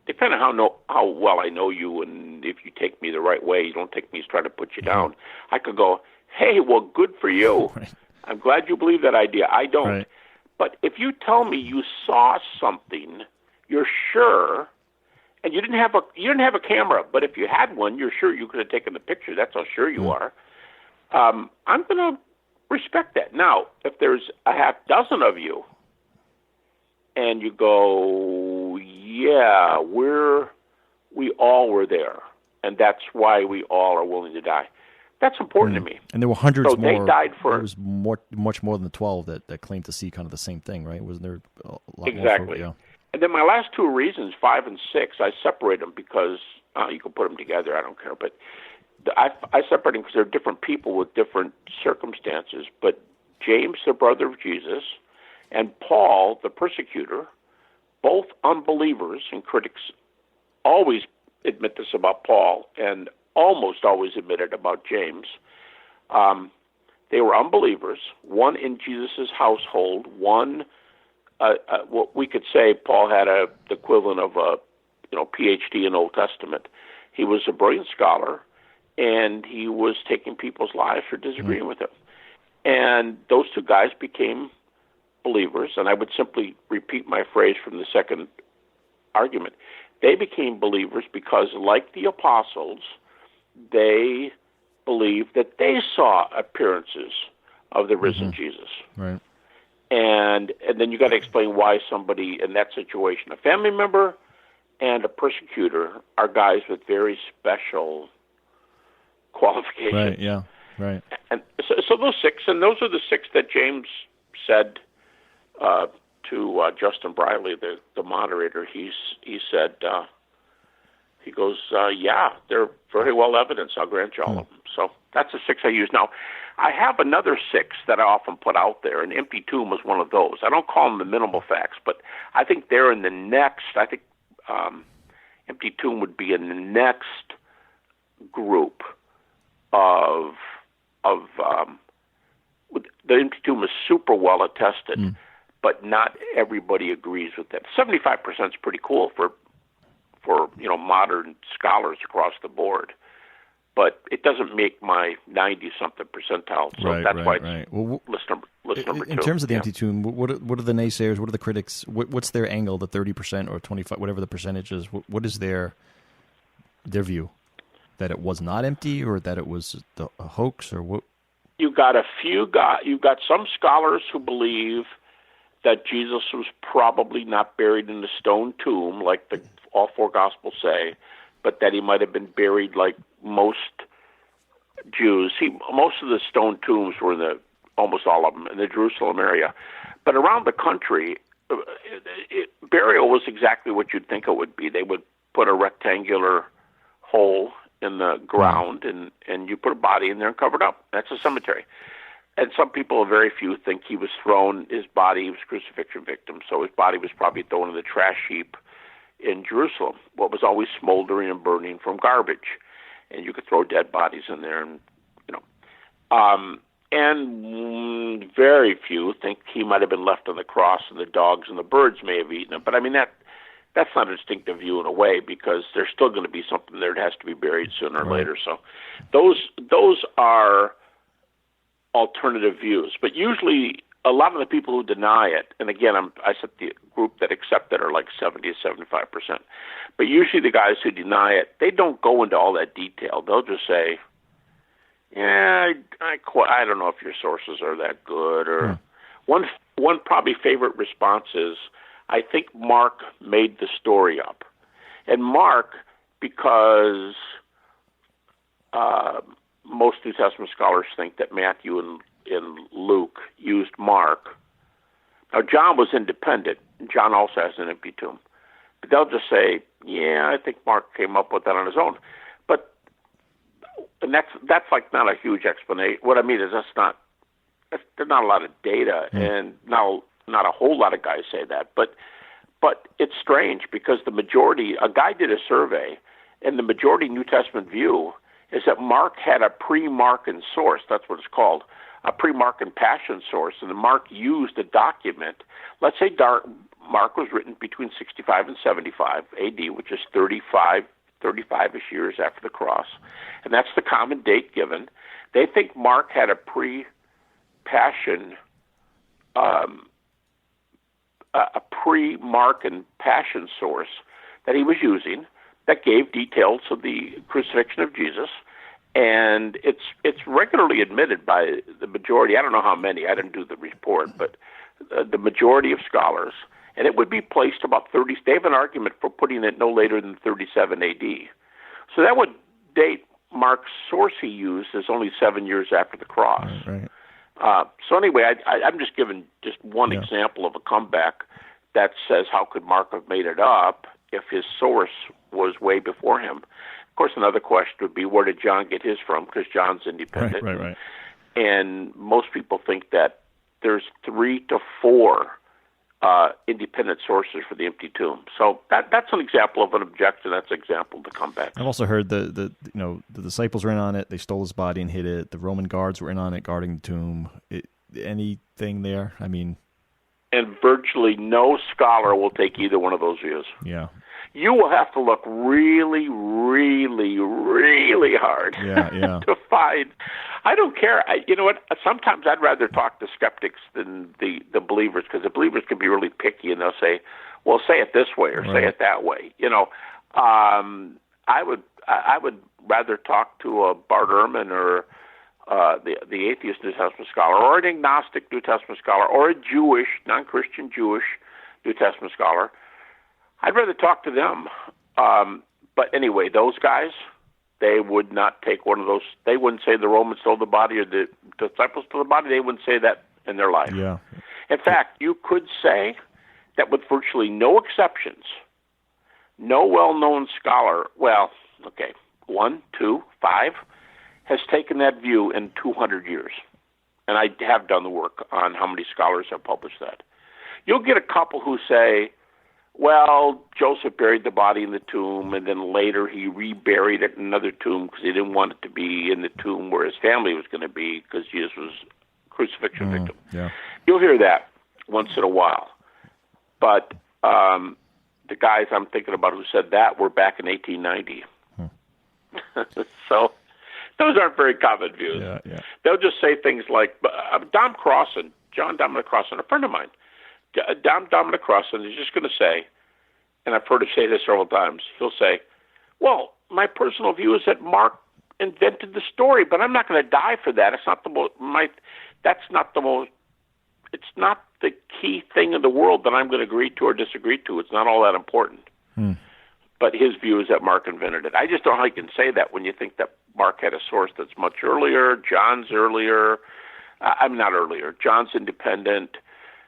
Speaker 1: depending on how well I know you, and if you take me the right way, you don't take me as trying to put you down. I could go, hey, well, good for you. Right. I'm glad you believe that idea. I don't. Right. But if you tell me you saw something, you're sure, and you didn't have a camera, but if you had one, you're sure you could have taken the picture. That's how sure you are. I'm going to respect that. Now, if there's a half dozen of you, and you go, yeah, we all were there, and that's why we all are willing to die. That's important to me.
Speaker 2: And there were hundreds more.
Speaker 1: They died for.
Speaker 2: There was much more than the 12 that claimed to see kind of the same thing, right? Wasn't there a lot
Speaker 1: exactly.
Speaker 2: more?
Speaker 1: And then my last two reasons, 5 and 6, I separate them because you can put them together. I don't care, but I separate them because they're different people with different circumstances. But James, the brother of Jesus, and Paul, the persecutor, both unbelievers, and critics always admit this about Paul, and almost always admitted about James. They were unbelievers, one in Jesus' household, one, what we could say Paul had the equivalent of a PhD in Old Testament. He was a brilliant scholar, and he was taking people's lives for disagreeing with him. And those two guys became believers, and I would simply repeat my phrase from the second argument. They became believers because, like the apostles, they believed that they saw appearances of the risen Jesus.
Speaker 2: Right.
Speaker 1: And then you got to explain why somebody in that situation, a family member and a persecutor, are guys with very special qualifications.
Speaker 2: Right, yeah, right.
Speaker 1: And so those six, and those are the six that James said to Justin Briley, the moderator. He said, he goes, yeah, they're very well evidenced. I'll grant you all of them. So that's the six I use. Now, I have another six that I often put out there, and empty tomb was one of those. I don't call them the minimal facts, but I think they're in the next, I think empty tomb would be in the next group of the empty tomb is super well attested, but not everybody agrees with that. 75% is pretty cool for modern scholars across the board, but it doesn't make my 90-something percentile. So that's why it's
Speaker 2: well,
Speaker 1: list number two.
Speaker 2: In terms of the empty tomb, what are the naysayers? What are the critics? What's their angle? The 30% or 25%, whatever the percentage is. What is their view? That it was not empty, or that it was a hoax, or what?
Speaker 1: You got you've got some scholars who believe that Jesus was probably not buried in a stone tomb like all four Gospels say, but that he might have been buried like most Jews. Most of the stone tombs were almost all of them, in the Jerusalem area. But around the country, burial was exactly what you'd think it would be. They would put a rectangular hole in the ground, and you put a body in there and cover it up. That's a cemetery. And some people, very few, think he was his body was a crucifixion victim, so his body was probably thrown in the trash heap in Jerusalem, what was always smoldering and burning from garbage. And you could throw dead bodies in there, and very few think he might have been left on the cross and the dogs and the birds may have eaten him. But I mean, that's not a distinctive view in a way, because there's still going to be something there that has to be buried sooner or later. So those are alternative views. But usually a lot of the people who deny it, and again, I said the group that accept it are like 70 to 75%. But usually the guys who deny it, they don't go into all that detail. They'll just say, yeah, I don't know if your sources are that good. Or one probably favorite response is, I think Mark made the story up. And Mark, because most New Testament scholars think that Matthew and Luke used Mark. Now, John was independent. John also has an empty tomb. But they'll just say, yeah, I think Mark came up with that on his own. And that's like not a huge explanation. What I mean is there's not a lot of data, and not a whole lot of guys say that. But it's strange, because a guy did a survey, and the majority New Testament view is that Mark had a pre-Markan source. That's what it's called, a pre-Markan passion source. And Mark used a document. Let's say Mark was written between 65 and 75 A.D., which is 35-ish years after the cross. And that's the common date given. They think Mark had a pre-Markan passion source that he was using that gave details of the crucifixion of Jesus. And it's regularly admitted by the majority. I don't know how many. I didn't do the report, but the majority of scholars. And it would be placed about 30. They have an argument for putting it no later than 37 A.D. So that would date Mark's source he used as only 7 years after the cross.
Speaker 2: Right.
Speaker 1: So anyway, I'm just giving just one example of a comeback that says, how could Mark have made it up if his source was way before him? Of course, another question would be, where did John get his from? Because John's independent.
Speaker 2: Right.
Speaker 1: And most people think that there's 3 to 4 independent sources for the empty tomb. So that's an example of an objection. That's an example to come back.
Speaker 2: I've also heard the disciples were in on it. They stole his body and hid it. The Roman guards were in on it, guarding the tomb. Anything there? I mean,
Speaker 1: and virtually no scholar will take either one of those views.
Speaker 2: Yeah.
Speaker 1: You will have to look really, really, really hard to find. I don't care. You know what? Sometimes I'd rather talk to skeptics than the believers, because the believers can be really picky, and they'll say, well, say it this way or say it that way. I would rather talk to a Bart Ehrman or the atheist New Testament scholar, or an agnostic New Testament scholar, or a Jewish, non-Christian Jewish New Testament scholar. I'd rather talk to them. But anyway, those guys, they would not take one of those. They wouldn't say the Romans stole the body or the disciples stole the body. They wouldn't say that in their life.
Speaker 2: Yeah.
Speaker 1: In fact, you could say that with virtually no exceptions, no well-known scholar, 1, 2, 5, has taken that view in 200 years. And I have done the work on how many scholars have published that. You'll get a couple who say, well, Joseph buried the body in the tomb, and then later he reburied it in another tomb because he didn't want it to be in the tomb where his family was going to be, because Jesus was a crucifixion victim.
Speaker 2: Yeah.
Speaker 1: You'll hear that once in a while. But the guys I'm thinking about who said that were back in 1890. So those aren't very common views.
Speaker 2: Yeah.
Speaker 1: They'll just say things like, John Dominic Crossan, a friend of mine, Dominic Crossan is just going to say, and I've heard him say this several times, he'll say, well, my personal view is that Mark invented the story, but I'm not going to die for that. It's not it's not the key thing in the world that I'm going to agree to or disagree to. It's not all that important. But his view is that Mark invented it. I just don't know how you can say that when you think that Mark had a source that's much earlier, John's earlier. Not earlier. John's independent.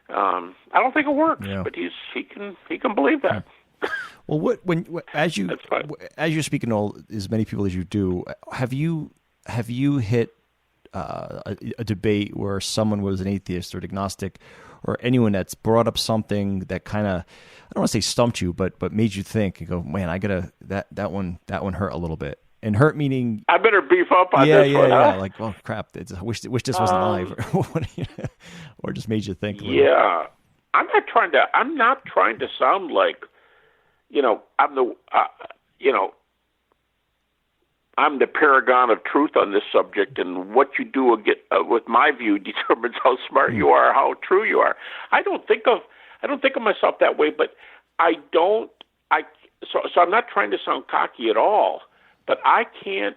Speaker 1: I don't think it works, but he can believe that.
Speaker 2: Well, as you're speaking to as many people as you do, have you hit a debate where someone was an atheist or an agnostic, or anyone that's brought up something that kind of, I don't want to say stumped you, but made you think and go, man, I gotta that one hurt a little bit. And hurt meaning
Speaker 1: I better beef up on this one.
Speaker 2: Yeah. Like, oh crap, I wish this wasn't live, or just made you think.
Speaker 1: Yeah, I'm not trying to sound like, I'm the paragon of truth on this subject, and what you do with my view determines how smart you are, how true you are. I don't think of myself that way, but so I'm not trying to sound cocky at all. But I can't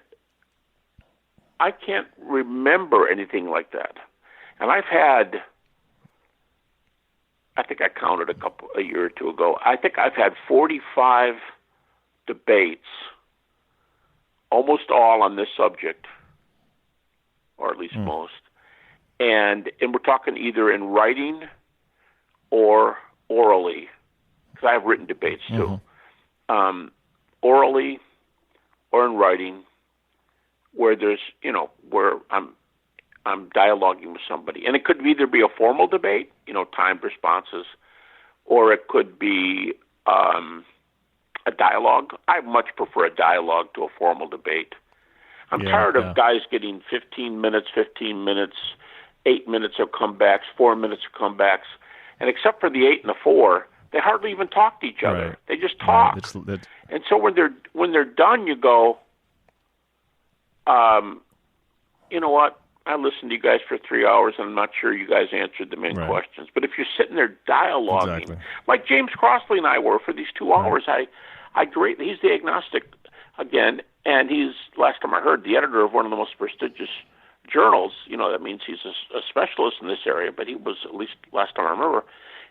Speaker 1: remember anything like that. And I've had, I think I counted a year or two ago, I think I've had 45 debates, almost all on this subject, or at least most. And we're talking either in writing or orally, because I have written debates too. Orally or in writing, where there's, where I'm dialoguing with somebody. And it could either be a formal debate, timed responses, or it could be a dialogue. I much prefer a dialogue to a formal debate. I'm tired of guys getting 15 minutes, 8 minutes of comebacks, 4 minutes of comebacks. And except for the 8 and the 4, they hardly even talk to each other.
Speaker 2: Right.
Speaker 1: They just talk.
Speaker 2: Right.
Speaker 1: And so when they're done, you go, you know what? I listened to you guys for 3 hours, and I'm not sure you guys answered the main questions. But if you're sitting there dialoguing, like James Crossley and I were for these 2 hours, he's the agnostic again, and he's, last time I heard, the editor of one of the most prestigious journals. That means he's a specialist in this area, but he was, at least last time I remember,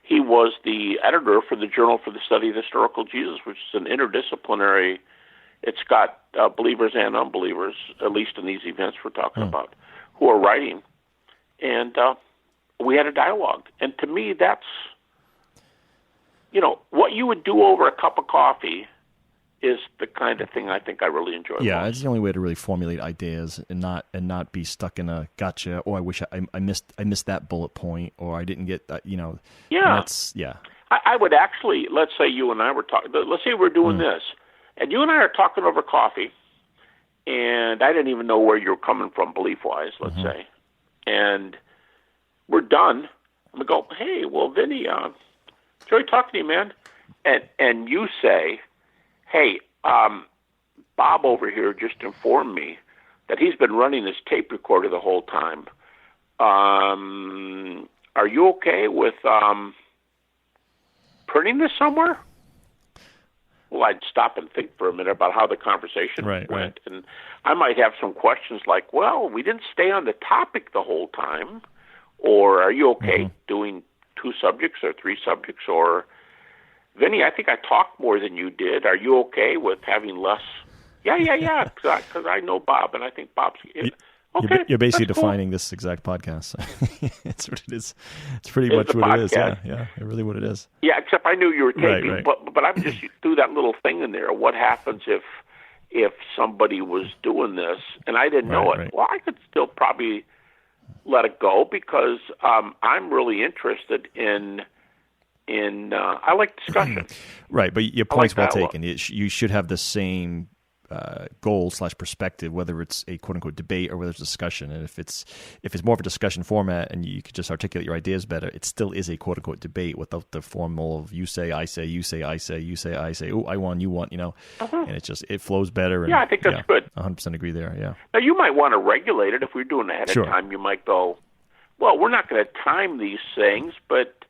Speaker 1: he was the editor for the Journal for the Study of Historical Jesus, which is an interdisciplinary. It's got believers and unbelievers, at least in these events we're talking about, who are writing. And we had a dialogue. And to me, that's, what you would do over a cup of coffee
Speaker 2: Right.
Speaker 1: the kind of thing I think I really enjoy.
Speaker 2: Yeah,
Speaker 1: most.
Speaker 2: it's the only way to really formulate ideas and not be stuck in a gotcha. Oh, I wish I missed that bullet point, or I didn't get that. And
Speaker 1: Yeah.
Speaker 2: that's yeah.
Speaker 1: I would actually, let's say you and I were talking. Let's say we're doing this, and you and I are talking over coffee, and I didn't even know where you were coming from belief-wise. Let's say, and we're done. I'm gonna go. Hey, well, Vinny, enjoy talking to you, man. And you say, hey, Bob over here just informed me that he's been running this tape recorder the whole time. Are you okay with printing this somewhere? Well, I'd stop and think for a minute about how the conversation went.
Speaker 2: Right.
Speaker 1: And I might have some questions like, well, we didn't stay on the topic the whole time. Or are you okay doing 2 subjects or 3 subjects? Or, Vinny, I think I talked more than you did. Are you okay with having less? Yeah, because I know Bob, and I think Bob's... Okay,
Speaker 2: you're basically
Speaker 1: that's
Speaker 2: defining
Speaker 1: cool.
Speaker 2: this exact podcast. That's what it is. It's pretty much what it is. Yeah, really what it is.
Speaker 1: Yeah, except I knew you were taping,
Speaker 2: Right.
Speaker 1: but I just threw that little thing in there. What happens if somebody was doing this and I didn't know it?
Speaker 2: Right.
Speaker 1: Well, I could still probably let it go because I'm really interested in I like discussion.
Speaker 2: Right, but your point's well
Speaker 1: dialogue.
Speaker 2: taken. You should have the same goal/perspective, whether it's a quote unquote debate or whether it's a discussion. And if it's more of a discussion format and you could just articulate your ideas better, it still is a quote unquote debate without the formal of you say, I say, you say, I say, you say, I say. Oh, I won, you want, and it flows better. And,
Speaker 1: Yeah, I think that's good.
Speaker 2: 100% agree there. Yeah.
Speaker 1: Now you might want to regulate it if we're doing it ahead
Speaker 2: Sure.
Speaker 1: of time. You might go, well, we're not going to time these things, but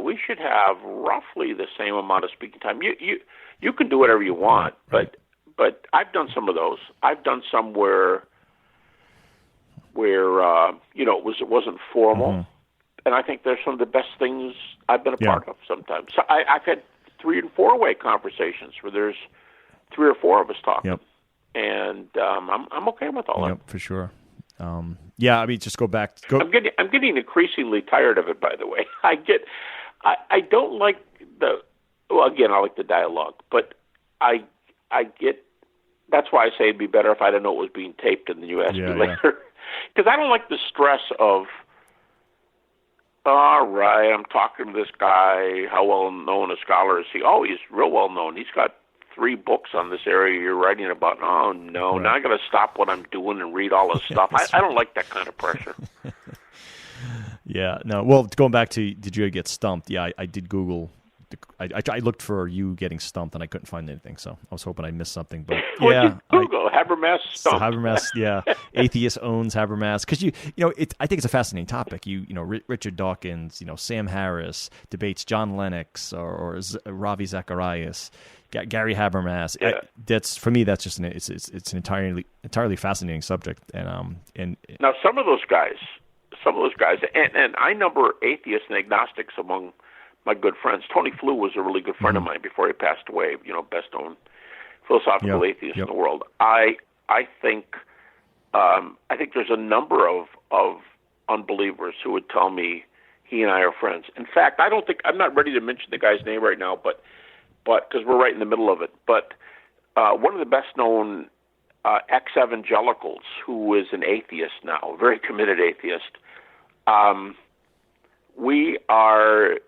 Speaker 1: we should have roughly the same amount of speaking time. You can do whatever you want,
Speaker 2: Right.
Speaker 1: But I've done some of those. I've done some where it wasn't formal, and I think there's some of the best things I've been a part of sometimes. So I've had 3- and 4-way conversations where there's 3 or 4 of us talking, and I'm okay with all that.
Speaker 2: Yep, for sure. I mean, just go back.
Speaker 1: I'm getting increasingly tired of it. By the way, I don't like again, I like the dialogue, but I get. That's why I say it'd be better if I didn't know it was being taped and then you ask me later. Because I don't like the stress of, all right, I'm talking to this guy. How well known a scholar is he? Oh, he's real well known. He's got 3 books on this area you're writing about. Oh, no, now I got to stop what I'm doing and read all this stuff. I don't like that kind of pressure.
Speaker 2: Yeah, no. Well, going back to, did you get stumped? Yeah, I did Google. I looked for you getting stumped, and I couldn't find anything. So I was hoping I missed something. But
Speaker 1: Google Habermas stumped.
Speaker 2: Habermas, atheist owns Habermas because I think it's a fascinating topic. Richard Dawkins, Sam Harris debates John Lennox or Ravi Zacharias, Gary Habermas.
Speaker 1: Yeah.
Speaker 2: That's for me. That's just it's an entirely fascinating subject. And
Speaker 1: now some of those guys, and I number atheists and agnostics among my good friends. Tony Flew was a really good friend of mine before he passed away. Best known philosophical atheist in the world. I think there's a number of unbelievers who would tell me he and I are friends. In fact, I'm not ready to mention the guy's name right now, but because we're right in the middle of it. But one of the best known ex-evangelicals who is an atheist now, a very committed atheist. We are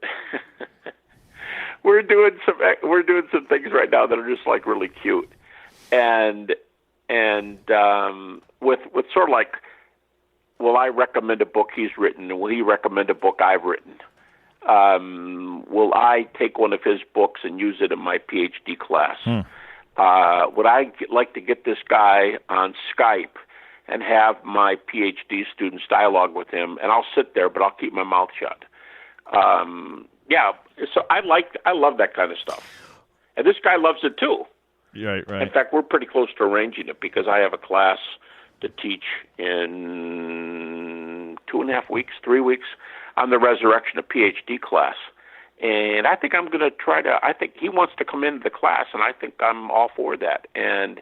Speaker 1: we're doing some things right now that are just like really cute, and with sort of like, will I recommend a book he's written, and will he recommend a book I've written? Will I take one of his books and use it in my PhD class? Would I like to get this guy on Skype and have my PhD students dialogue with him, and I'll sit there, but I'll keep my mouth shut. So I love that kind of stuff. And this guy loves it too.
Speaker 2: Right.
Speaker 1: In fact, we're pretty close to arranging it because I have a class to teach in 2.5 weeks, 3 weeks on the resurrection of PhD class. And I think I'm going to I think he wants to come into the class, and I think I'm all for that. And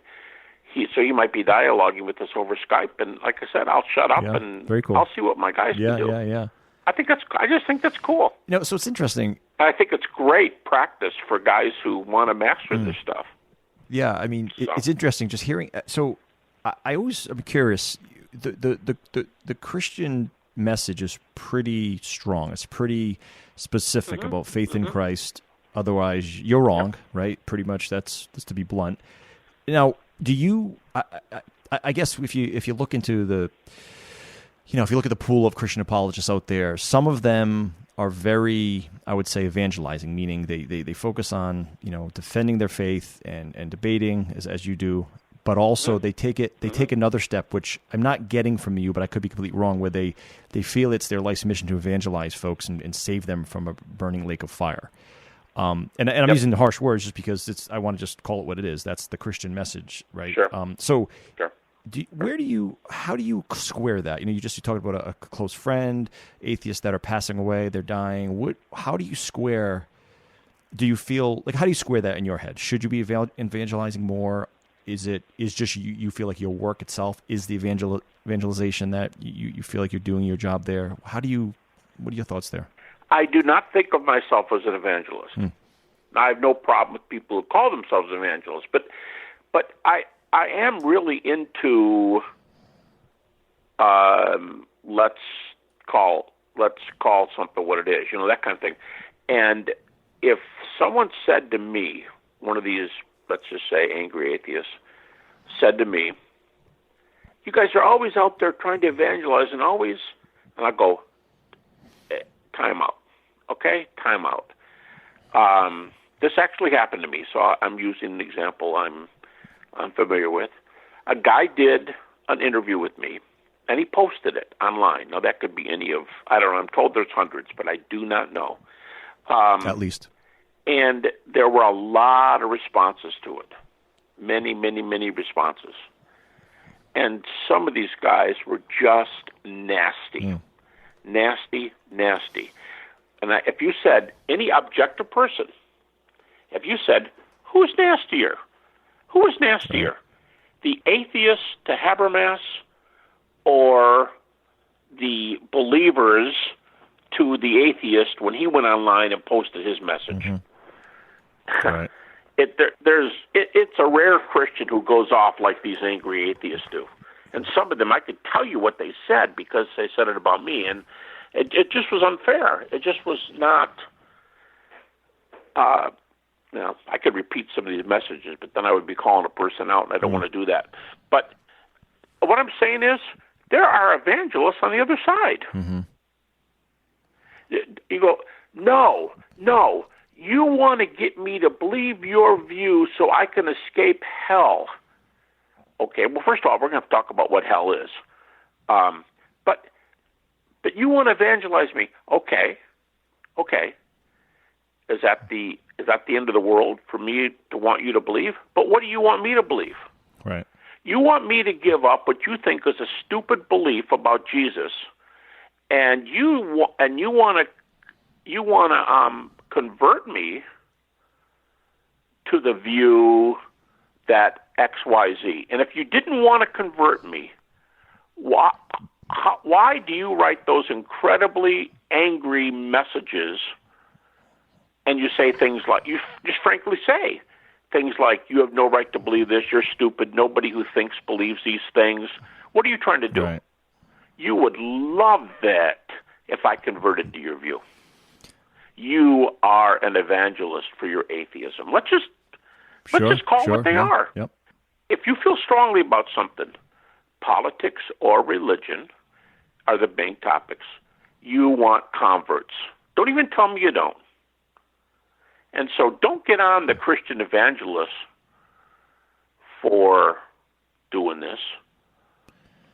Speaker 1: he might be dialoguing with us over Skype, and like I said, I'll shut up and
Speaker 2: very cool.
Speaker 1: I'll see what my guys can do.
Speaker 2: Yeah.
Speaker 1: I just think that's cool.
Speaker 2: So it's interesting.
Speaker 1: I think it's great practice for guys who want to master this stuff.
Speaker 2: Yeah, I mean, it's interesting just hearing. So, I'm curious. The Christian message is pretty strong. It's pretty specific about faith in Christ. Otherwise, you're wrong, right? Pretty much. That's just to be blunt. Now, do you? I guess if you look into the, if you look at the pool of Christian apologists out there, some of them are very, I would say, evangelizing, meaning they focus on, defending their faith and debating as you do, but also they take another step, which I'm not getting from you, but I could be completely wrong, where they feel it's their life's mission to evangelize folks and save them from a burning lake of fire. And I'm using the harsh words just because I want to just call it what it is. That's the Christian message, right?
Speaker 1: Sure.
Speaker 2: So
Speaker 1: Sure.
Speaker 2: How do you square that? You talked about a close friend, atheists that are passing away, they're dying. How do you square? Do you feel how do you square that in your head? Should you be evangelizing more? Is just you feel like your work itself is the evangelization that you feel like you're doing your job there? What are your thoughts there?
Speaker 1: I do not think of myself as an evangelist. I have no problem with people who call themselves evangelists, but I am really into let's call something what it is, that kind of thing. And if someone said to me, one of these, let's just say angry atheists, said to me, "You guys are always out there trying to evangelize and I go, time out. Okay? Time out. This actually happened to me, so I'm using an example I'm familiar with. A guy did an interview with me, and he posted it online. Now, that could be any of, I don't know, I'm told there's hundreds, but I do not know.
Speaker 2: At least.
Speaker 1: And there were a lot of responses to it. Many, many, many responses. And some of these guys were just nasty. Nasty, nasty. And if you said, any objective person, if you said, who's nastier? Who is nastier, the atheist to Habermas or the believers to the atheist when he went online and posted his message?
Speaker 2: Right.
Speaker 1: It's a rare Christian who goes off like these angry atheists do. And some of them, I could tell you what they said because they said it about me, and it just was unfair. It just was not... I could repeat some of these messages, but then I would be calling a person out, and I don't want to do that. But what I'm saying is, there are evangelists on the other side. You go, no, you want to get me to believe your view so I can escape hell. Okay, well, first of all, we're going to have to talk about what hell is. But you want to evangelize me. Okay. Is that the end of the world for me to want you to believe? But what do you want me to believe?
Speaker 2: Right.
Speaker 1: You want me to give up what you think is a stupid belief about Jesus, and you want to convert me to the view that X, Y, Z. And if you didn't want to convert me, why do you write those incredibly angry messages? And you say things like, you just frankly say things like, you have no right to believe this, you're stupid, nobody who thinks believes these things. What are you trying to do?
Speaker 2: Right.
Speaker 1: You would love that if I converted to your view. You are an evangelist for your atheism. Let's just call it what they are.
Speaker 2: Yep.
Speaker 1: If you feel strongly about something, politics or religion are the main topics. You want converts. Don't even tell me you don't. And so don't get on the Christian evangelists for doing this.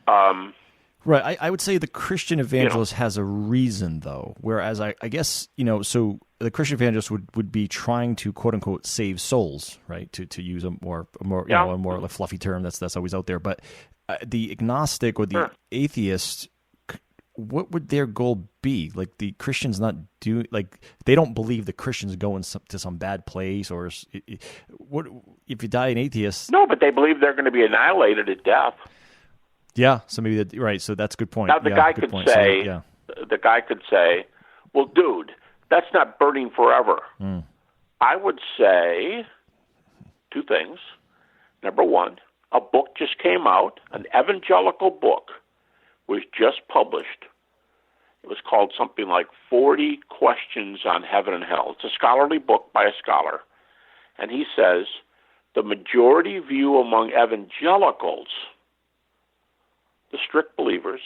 Speaker 2: Right. I would say the Christian evangelist has a reason, though, whereas I guess, so the Christian evangelist would be trying to, quote unquote, save souls, right? To use a more a more fluffy term that's always out there. But the agnostic or the atheist, what would their goal be? Like, the Christians not do, like, they don't believe the Christians go to some bad place, or what if you die an atheist?
Speaker 1: No, but they believe they're going to be annihilated at death.
Speaker 2: Yeah, so maybe right. So that's a good point.
Speaker 1: Now the guy could say, well, dude, That's not burning forever. I would say two things. Number one, a book just came out, an evangelical book was just published. It was called something like 40 Questions on Heaven and Hell. It's a scholarly book by a scholar. And he says the majority view among evangelicals, the strict believers,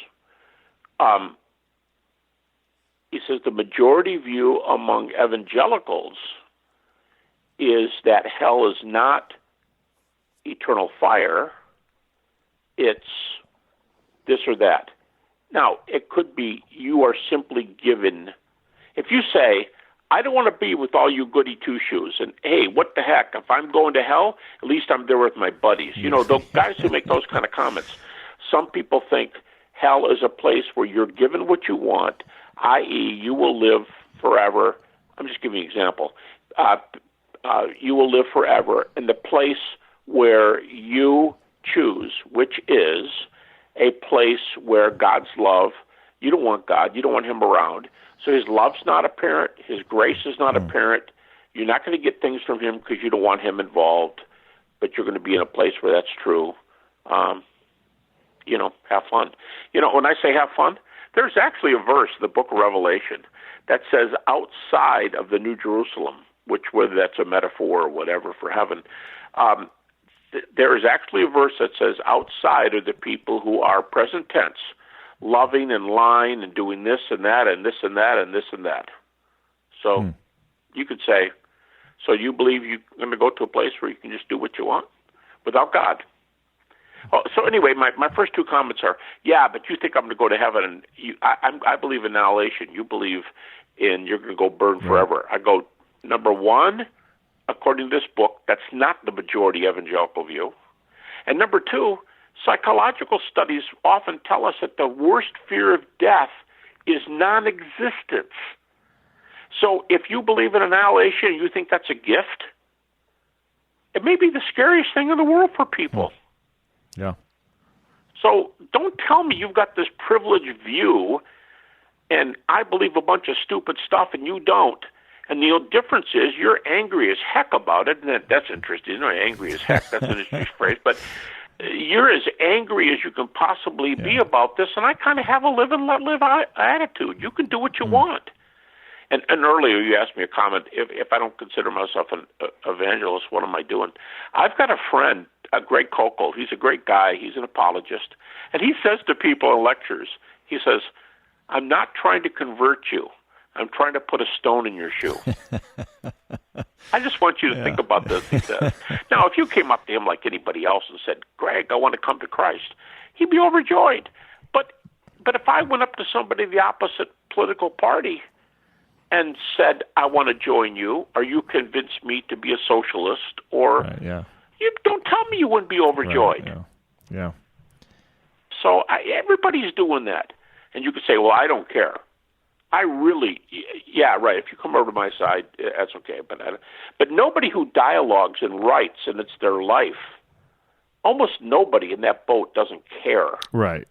Speaker 1: he says the majority view among evangelicals is that hell is not eternal fire, it's this or that. Now, it could be you are simply given, if you say, I don't want to be with all you goody two-shoes, and hey, what the heck, if I'm going to hell, at least I'm there with my buddies. You know, those guys who make those kind of comments, some people think hell is a place where you're given what you want, i.e., you will live forever. I'm just giving you an example. You will live forever in the place where you choose, which is a place where God's love, you don't want God, you don't want him around. So his love's not apparent, his grace is not apparent. You're not going to get things from him because you don't want him involved, but you're going to be in a place where that's true. Have fun. When I say have fun, there's actually a verse in the book of Revelation that says outside of the New Jerusalem, which whether that's a metaphor or whatever for heaven, there is actually a verse that says outside are the people who are present tense, loving and lying and doing this and that and this and that and this and that. So you could say, so you believe you're going to go to a place where you can just do what you want without God? So anyway, my first two comments are, yeah, but you think I'm going to go to heaven, and I believe in annihilation. You believe in you're going to go burn forever. I go, number one, according to this book, that's not the majority evangelical view. And number two, psychological studies often tell us that the worst fear of death is non-existence. So if you believe in annihilation and you think that's a gift, it may be the scariest thing in the world for people.
Speaker 2: Yeah.
Speaker 1: So don't tell me you've got this privileged view and I believe a bunch of stupid stuff and you don't. And the difference is you're angry as heck about it, and that's interesting. Angry as heck, that's an interesting phrase. But you're as angry as you can possibly be about this, and I kind of have a live and let live attitude. You can do what you want. And earlier you asked me a comment, if I don't consider myself an evangelist, what am I doing? I've got a friend, Greg Kokel. He's a great guy. He's an apologist. And he says to people in lectures, he says, I'm not trying to convert you. I'm trying to put a stone in your shoe. I just want you to think about this, he says. Now, if you came up to him like anybody else and said, Greg, I want to come to Christ, he'd be overjoyed. But if I went up to somebody of the opposite political party and said, I want to join you, or you convince me to be a socialist, or you don't tell me you wouldn't be overjoyed.
Speaker 2: Right, yeah.
Speaker 1: So everybody's doing that. And you could say, well, I don't care. I really, right. If you come over to my side, that's okay. But nobody who dialogues and writes, and it's their life, almost nobody in that boat doesn't care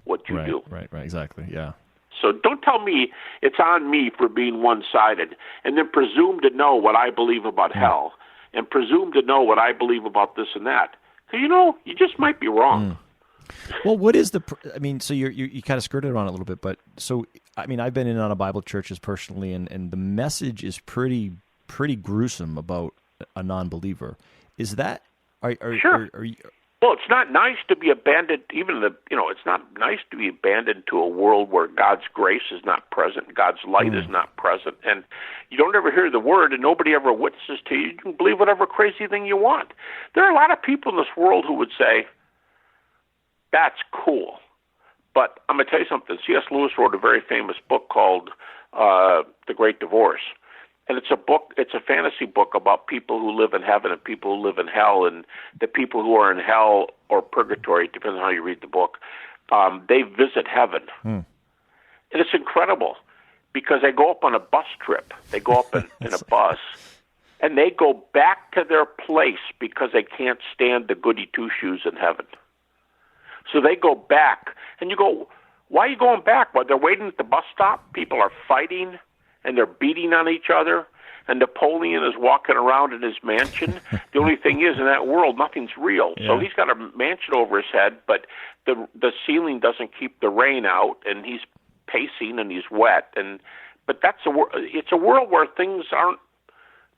Speaker 1: what you do.
Speaker 2: Right, exactly, yeah.
Speaker 1: So don't tell me it's on me for being one-sided, and then presume to know what I believe about hell, and presume to know what I believe about this and that. Because, you just might be wrong.
Speaker 2: Well, what is so you kind of skirted around it a little bit, but so, I've been in on a Bible churches personally, and the message is pretty gruesome about a non-believer. Is that,
Speaker 1: sure.
Speaker 2: Are you,
Speaker 1: well, it's not nice to be abandoned, it's not nice to be abandoned to a world where God's grace is not present, God's light is not present, and you don't ever hear the word, and nobody ever witnesses to you. You can believe whatever crazy thing you want. There are a lot of people in this world who would say, that's cool. But I'm going to tell you something. C.S. Lewis wrote a very famous book called The Great Divorce. And it's a fantasy book about people who live in heaven and people who live in hell, and the people who are in hell or purgatory, depending on how you read the book, they visit heaven. And it's incredible because they go up on a bus trip. They go up in a bus, and they go back to their place because they can't stand the goody two-shoes in heaven. So they go back, and you go, why are you going back? Well, they're waiting at the bus stop. People are fighting. and they're beating on each other, and Napoleon is walking around in his mansion. The only thing is, in that world, nothing's real. Yeah. So he's got a mansion over his head, but the ceiling doesn't keep the rain out, and he's pacing and he's wet. But it's a world where things aren't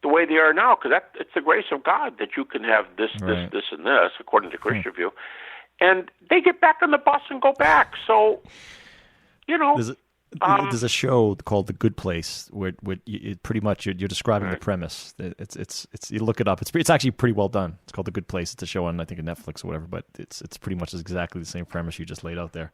Speaker 1: the way they are now, because it's the grace of God that you can have this, right. this, and this, according to Christian view. And they get back on the bus and go back. So, there's a show called The Good Place where pretty much you're describing right. the premise. It's you look it up. It's actually pretty well done. It's called The Good Place. It's a show on, I think, Netflix or whatever. But it's pretty much exactly the same premise you just laid out there.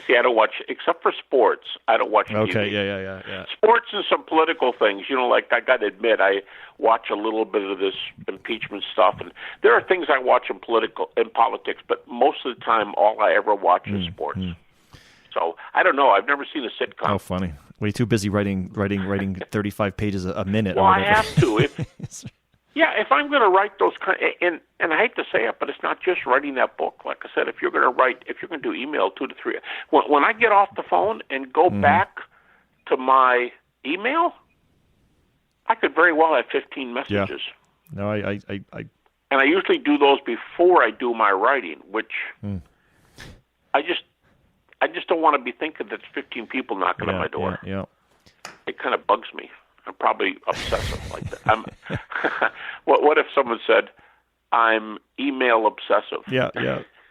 Speaker 1: See, I don't watch, except for sports, I don't watch TV.
Speaker 2: Okay, yeah.
Speaker 1: Sports and some political things. Like, I got to admit, I watch a little bit of this impeachment stuff. And there are things I watch in politics, but most of the time, all I ever watch is sports. So, I don't know. I've never seen a sitcom.
Speaker 2: Oh, funny. Way too busy writing 35 pages a minute.
Speaker 1: Well,
Speaker 2: or
Speaker 1: I have to. If I'm going to write those and I hate to say it, but it's not just writing that book. Like I said, if you're going to do email 2 to 3, when I get off the phone and go back to my email, I could very well have 15 messages.
Speaker 2: Yeah. No, I
Speaker 1: and I usually do those before I do my writing, which I just don't want to be thinking that 15 people knocking on my door.
Speaker 2: Yeah.
Speaker 1: It kind of bugs me. I'm probably obsessive like that. What if someone said, "I'm email obsessive"?
Speaker 2: Yeah.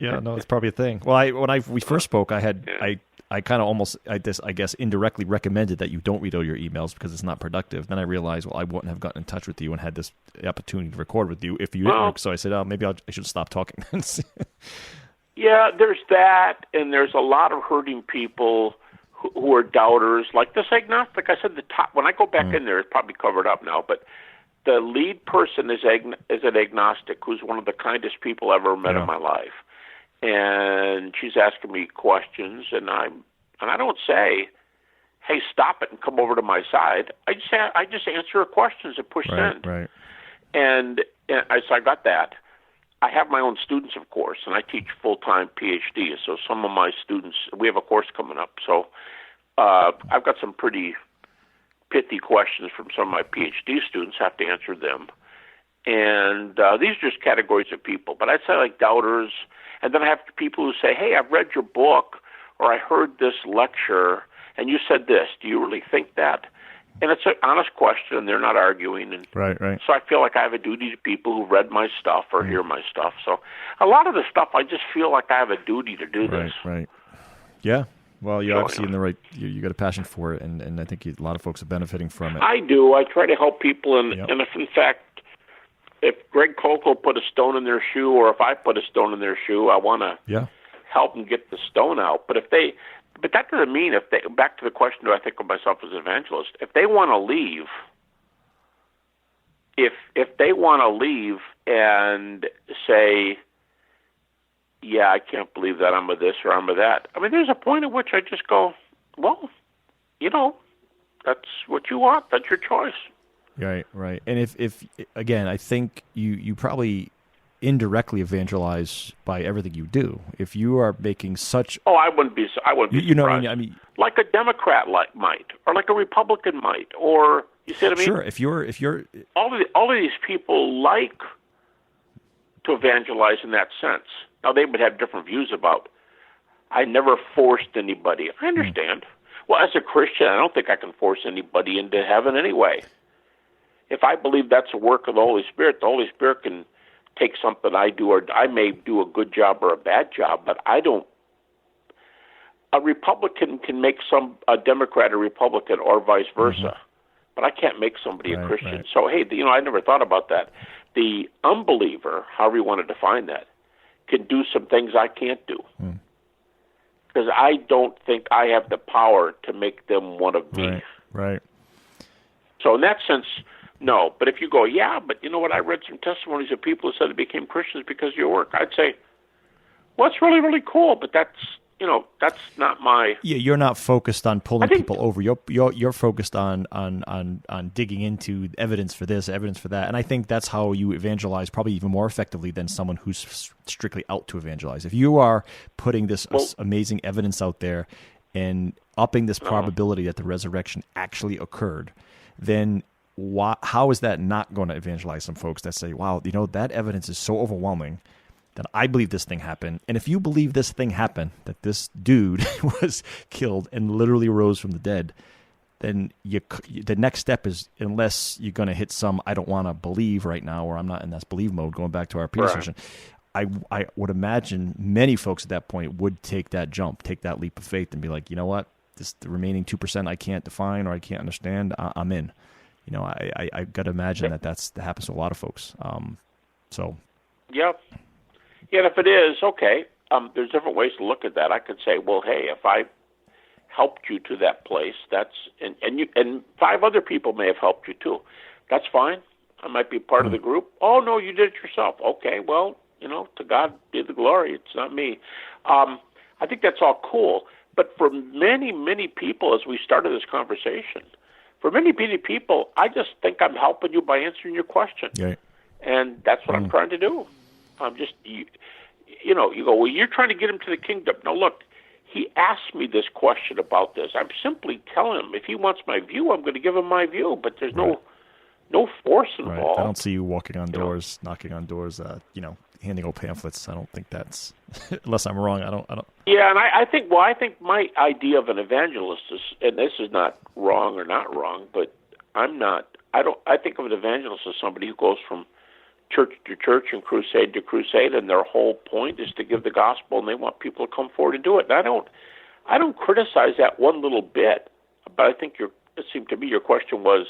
Speaker 2: No, it's probably a thing. Well, when we first spoke, I kind of almost, I guess, indirectly recommended that you don't read all your emails because it's not productive. Then I realized, I wouldn't have gotten in touch with you and had this opportunity to record with you if you didn't work. So I said, maybe I should stop talking.
Speaker 1: Yeah, there's that, and there's a lot of hurting people who are doubters, like this agnostic. I said when I go back in there, it's probably covered up now, but the lead person is an agnostic who's one of the kindest people I've ever met in my life. And she's asking me questions, and I don't say, "Hey, stop it and come over to my side." I just answer her questions and push send.
Speaker 2: Right.
Speaker 1: And so I got that. I have my own students, of course, and I teach full-time PhD. So some of my students, we have a course coming up. So I've got some pretty pithy questions from some of my PhD students. I have to answer them. And these are just categories of people. But I'd say like doubters. And then I have people who say, "Hey, I've read your book, or I heard this lecture, and you said this. Do you really think that?" And it's an honest question, and they're not arguing. And
Speaker 2: right.
Speaker 1: So I feel like I have a duty to people who read my stuff or hear my stuff. So a lot of the stuff, I just feel like I have a duty to do this.
Speaker 2: Right. Yeah. Well, you're obviously in the right. You got a passion for it, and I think a lot of folks are benefiting from it.
Speaker 1: I do. I try to help people, and if in fact, if Greg Kokel put a stone in their shoe, or if I put a stone in their shoe, I want to help them get the stone out. But that doesn't mean back to the question, do I think of myself as an evangelist? If they want to leave, if they want to leave and say, "Yeah, I can't believe that I'm a this or I'm a that," I mean, there's a point at which I just go, "Well, that's what you want. That's your choice."
Speaker 2: Right. And if again, I think you probably indirectly evangelize by everything you do. If you are making such...
Speaker 1: I wouldn't be surprised.
Speaker 2: You know what I mean?
Speaker 1: Like a Democrat might, or like a Republican might, or, you see what I mean?
Speaker 2: Sure, if you're...
Speaker 1: All of these people like to evangelize in that sense. Now, they would have different views about, I never forced anybody. I understand. Well, as a Christian, I don't think I can force anybody into heaven anyway. If I believe that's a work of the Holy Spirit can take something I do, or I may do a good job or a bad job, but I don't. A Republican can make a Democrat a Republican, or vice versa, but I can't make somebody a Christian.
Speaker 2: Right.
Speaker 1: So, hey, I never thought about that. The unbeliever, however you want to define that, can do some things I can't do, because I don't think I have the power to make them one of me.
Speaker 2: Right.
Speaker 1: So in that sense, no. But if you go, but you know what, I read some testimonies of people who said they became Christians because of your work, I'd say, well, it's really, really cool, but that's not my... Yeah,
Speaker 2: you're not focused on pulling people over. You're focused on digging into evidence for this, evidence for that. And I think that's how you evangelize probably even more effectively than someone who's strictly out to evangelize. If you are putting this amazing evidence out there, and upping this probability that the resurrection actually occurred, then how is that not going to evangelize some folks that say, wow, that evidence is so overwhelming that I believe this thing happened. And if you believe this thing happened, that this dude was killed and literally rose from the dead, then the next step is, unless you're going to hit some I don't want to believe right now, or I'm not in that believe mode, going back to our previous session, I would imagine many folks at that point would take that jump, take that leap of faith, and be like, you know what, the remaining 2% I can't define or I can't understand, I'm in. I got to imagine that happens to a lot of folks.
Speaker 1: Yep. Yeah, and if it is, okay, there's different ways to look at that. I could say, well, hey, if I helped you to that place, and 5 other people may have helped you too. That's fine. I might be part of the group. Oh, no, you did it yourself. Okay, well, to God be the glory. It's not me. I think that's all cool. But for many, many people, as we started this conversation, for many, many people, I just think I'm helping you by answering your question.
Speaker 2: Right.
Speaker 1: And that's what I'm trying to do. I'm just, you go, well, you're trying to get him to the kingdom. Now, look, he asked me this question about this. I'm simply telling him, if he wants my view, I'm going to give him my view, but there's no force involved.
Speaker 2: I don't see you walking on doors, knocking on doors, handing out pamphlets. I don't think that's, unless I'm wrong, I don't.
Speaker 1: Yeah, and I think my idea of an evangelist is, and this is not wrong or not wrong, but I think of an evangelist as somebody who goes from church to church and crusade to crusade, and their whole point is to give the gospel, and they want people to come forward and do it. And I don't criticize that one little bit, but I think it seemed to me your question was,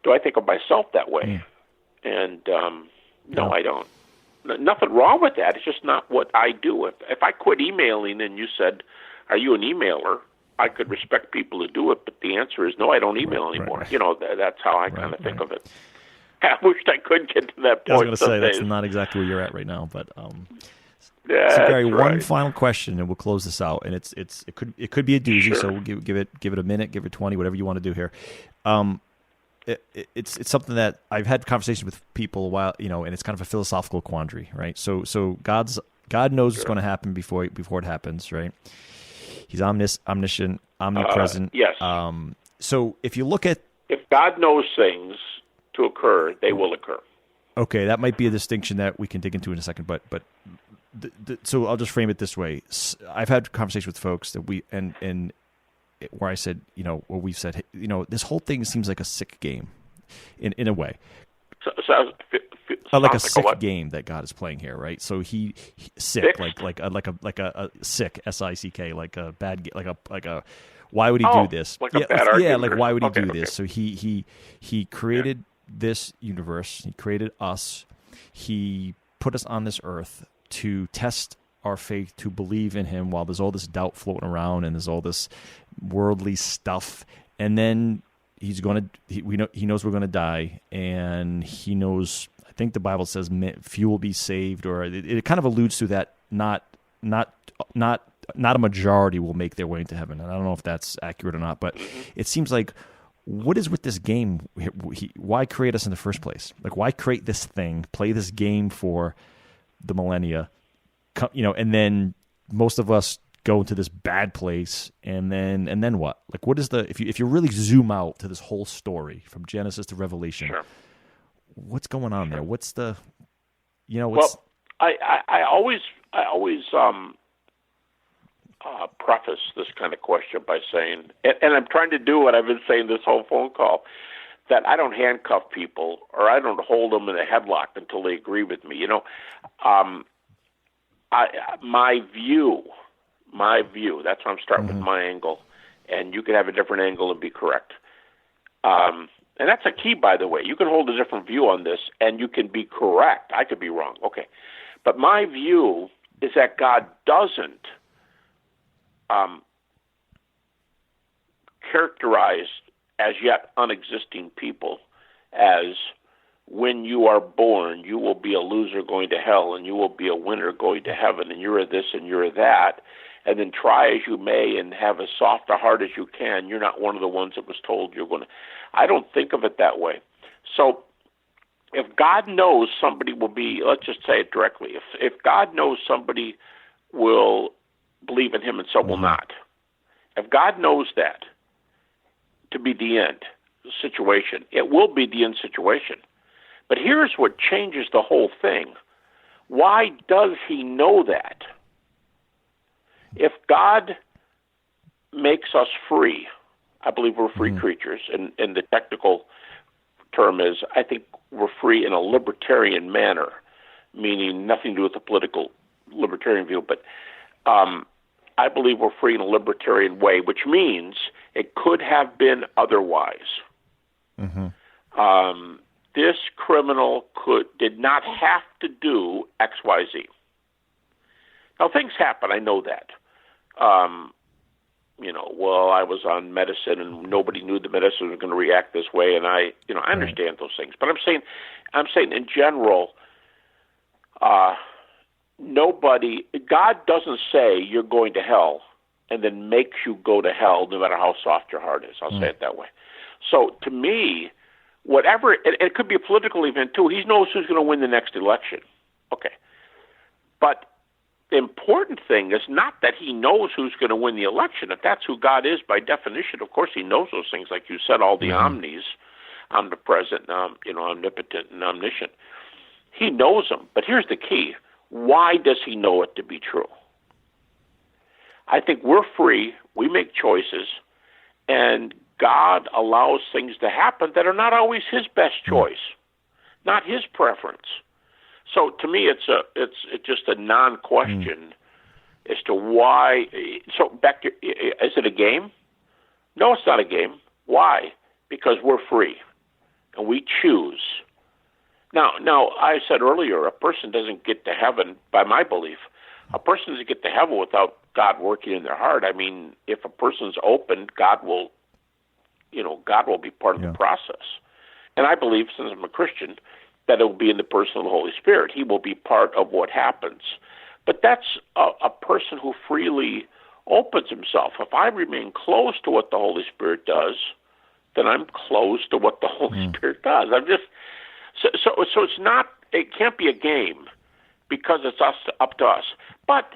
Speaker 1: do I think of myself that way? And no, I don't. Nothing wrong with that. It's just not what I do. If I quit emailing and you said, are you an emailer? I could respect people who do it, but the answer is no, I don't email anymore. Right. That's how I kind of think of it. I wish I could get to that point.
Speaker 2: I was going to say, that's not exactly where you're at right now, but so Gary, one final question, and we'll close this out. And it could be a doozy,
Speaker 1: Sure.
Speaker 2: So we'll give it a minute, give it 20, whatever you want to do here. It's something that I've had conversations with people a while, and it's kind of a philosophical quandary, right? So God knows what's going to happen before it happens, right? He's omniscient, omnipresent.
Speaker 1: Yes.
Speaker 2: So if you look at,
Speaker 1: if God knows things to occur, they will occur.
Speaker 2: Okay, that might be a distinction that we can dig into in a second, but so I'll just frame it this way. I've had conversations with folks that where I said, where we've said, this whole thing seems like a sick game, in a way. Like a sick game that God is playing here, right? So he sick, like a sick, SICK, like a bad, like a. Why would he do this?
Speaker 1: Like a bad argument.
Speaker 2: Yeah, like why would he do this?
Speaker 1: Okay.
Speaker 2: So he created this universe. He created us. He put us on this earth to test our faith, to believe in him while there's all this doubt floating around and there's all this worldly stuff. And then he knows we're going to die, and he knows, I think the Bible says few will be saved, or it kind of alludes to that not a majority will make their way into heaven. And I don't know if that's accurate or not, but it seems like, what is with this game? Why create us in the first place? Like, why create this thing, play this game for the millennia, and then most of us go into this bad place, and then what? Like, what is if you really zoom out to this whole story from Genesis to Revelation,
Speaker 1: Sure.
Speaker 2: What's going on there? What's the,
Speaker 1: Well, I always preface this kind of question by saying, and I'm trying to do what I've been saying this whole phone call, that I don't handcuff people or I don't hold them in a headlock until they agree with me. My view, that's why I'm starting with my angle, and you can have a different angle and be correct. And that's a key, by the way. You can hold a different view on this, and you can be correct. I could be wrong. Okay. But my view is that God doesn't characterize as yet unexisting people as, when you are born, you will be a loser going to hell, and you will be a winner going to heaven, and you're this and you're that. And then try as you may and have as soft a heart as you can, you're not one of the ones that was told you're going to. I don't think of it that way. So if God knows somebody will be, let's just say it directly, if God knows somebody will believe in him and some will not. If God knows that to be the end situation, it will be the end situation. But here's what changes the whole thing. Why does he know that? If God makes us free, I believe we're free creatures, and the technical term is, I think we're free in a libertarian manner, meaning nothing to do with the political libertarian view, but I believe we're free in a libertarian way, which means it could have been otherwise. This criminal did not have to do X, Y, Z. Now, things happen. I know that. I was on medicine and nobody knew the medicine was going to react this way, and I understand those things. But I'm saying in general, God doesn't say you're going to hell and then makes you go to hell no matter how soft your heart is. I'll say it that way. So to me, whatever, it could be a political event too. He knows who's going to win the next election. Okay. But the important thing is not that he knows who's going to win the election. If that's who God is by definition, of course he knows those things. Like you said, all the omnis, omnipresent, omnipotent and omniscient. He knows them. But here's the key. Why does he know it to be true? I think we're free. We make choices. And God allows things to happen that are not always his best choice, not his preference. So to me, it's just a non-question as to why. So back to, is it a game? No, it's not a game. Why? Because we're free, and we choose. Now, I said earlier, a person doesn't get to heaven, by my belief. A person doesn't get to heaven without God working in their heart. I mean, if a person's open, God will be part of the process. And I believe, since I'm a Christian, that it will be in the person of the Holy Spirit. He will be part of what happens. But that's a person who freely opens himself. If I remain close to what the Holy Spirit does, then I'm close to what the Holy Spirit does. So it's not. It can't be a game because it's up to us. But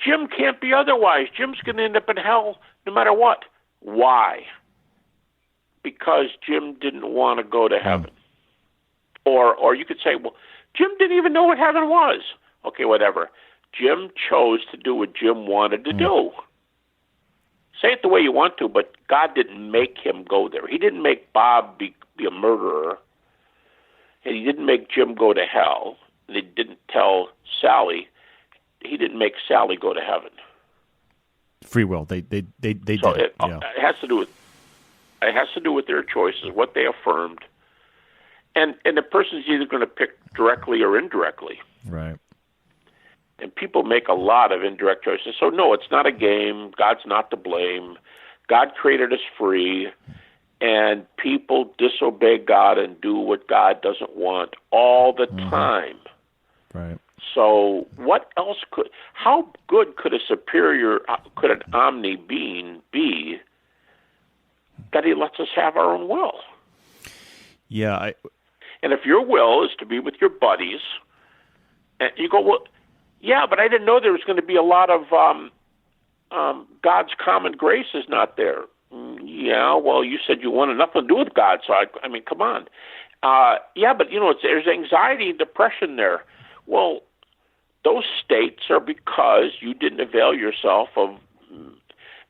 Speaker 1: Jim can't be otherwise. Jim's going to end up in hell no matter what. Why? Because Jim didn't want to go to heaven. Or you could say, well, Jim didn't even know what heaven was. Okay, whatever. Jim chose to do what Jim wanted to do. Say it the way you want to, but God didn't make him go there. He didn't make Bob be a murderer. And he didn't make Jim go to hell. And he didn't tell Sally. He didn't make Sally go to heaven.
Speaker 2: Free will. They did.
Speaker 1: It has to do with. It has to do with their choices, what they affirmed, and the person's either going to pick directly or indirectly.
Speaker 2: Right.
Speaker 1: And people make a lot of indirect choices. So no, it's not a game. God's not to blame. God created us free, and people disobey God and do what God doesn't want all the time.
Speaker 2: Right.
Speaker 1: So what else how good could an omni being be that he lets us have our own will?
Speaker 2: Yeah.
Speaker 1: And if your will is to be with your buddies, and you go, well, yeah, but I didn't know there was going to be a lot of God's common grace is not there. Yeah, well, you said you wanted nothing to do with God, so I mean, come on. Yeah, but there's anxiety and depression there. Well, those states are because you didn't avail yourself of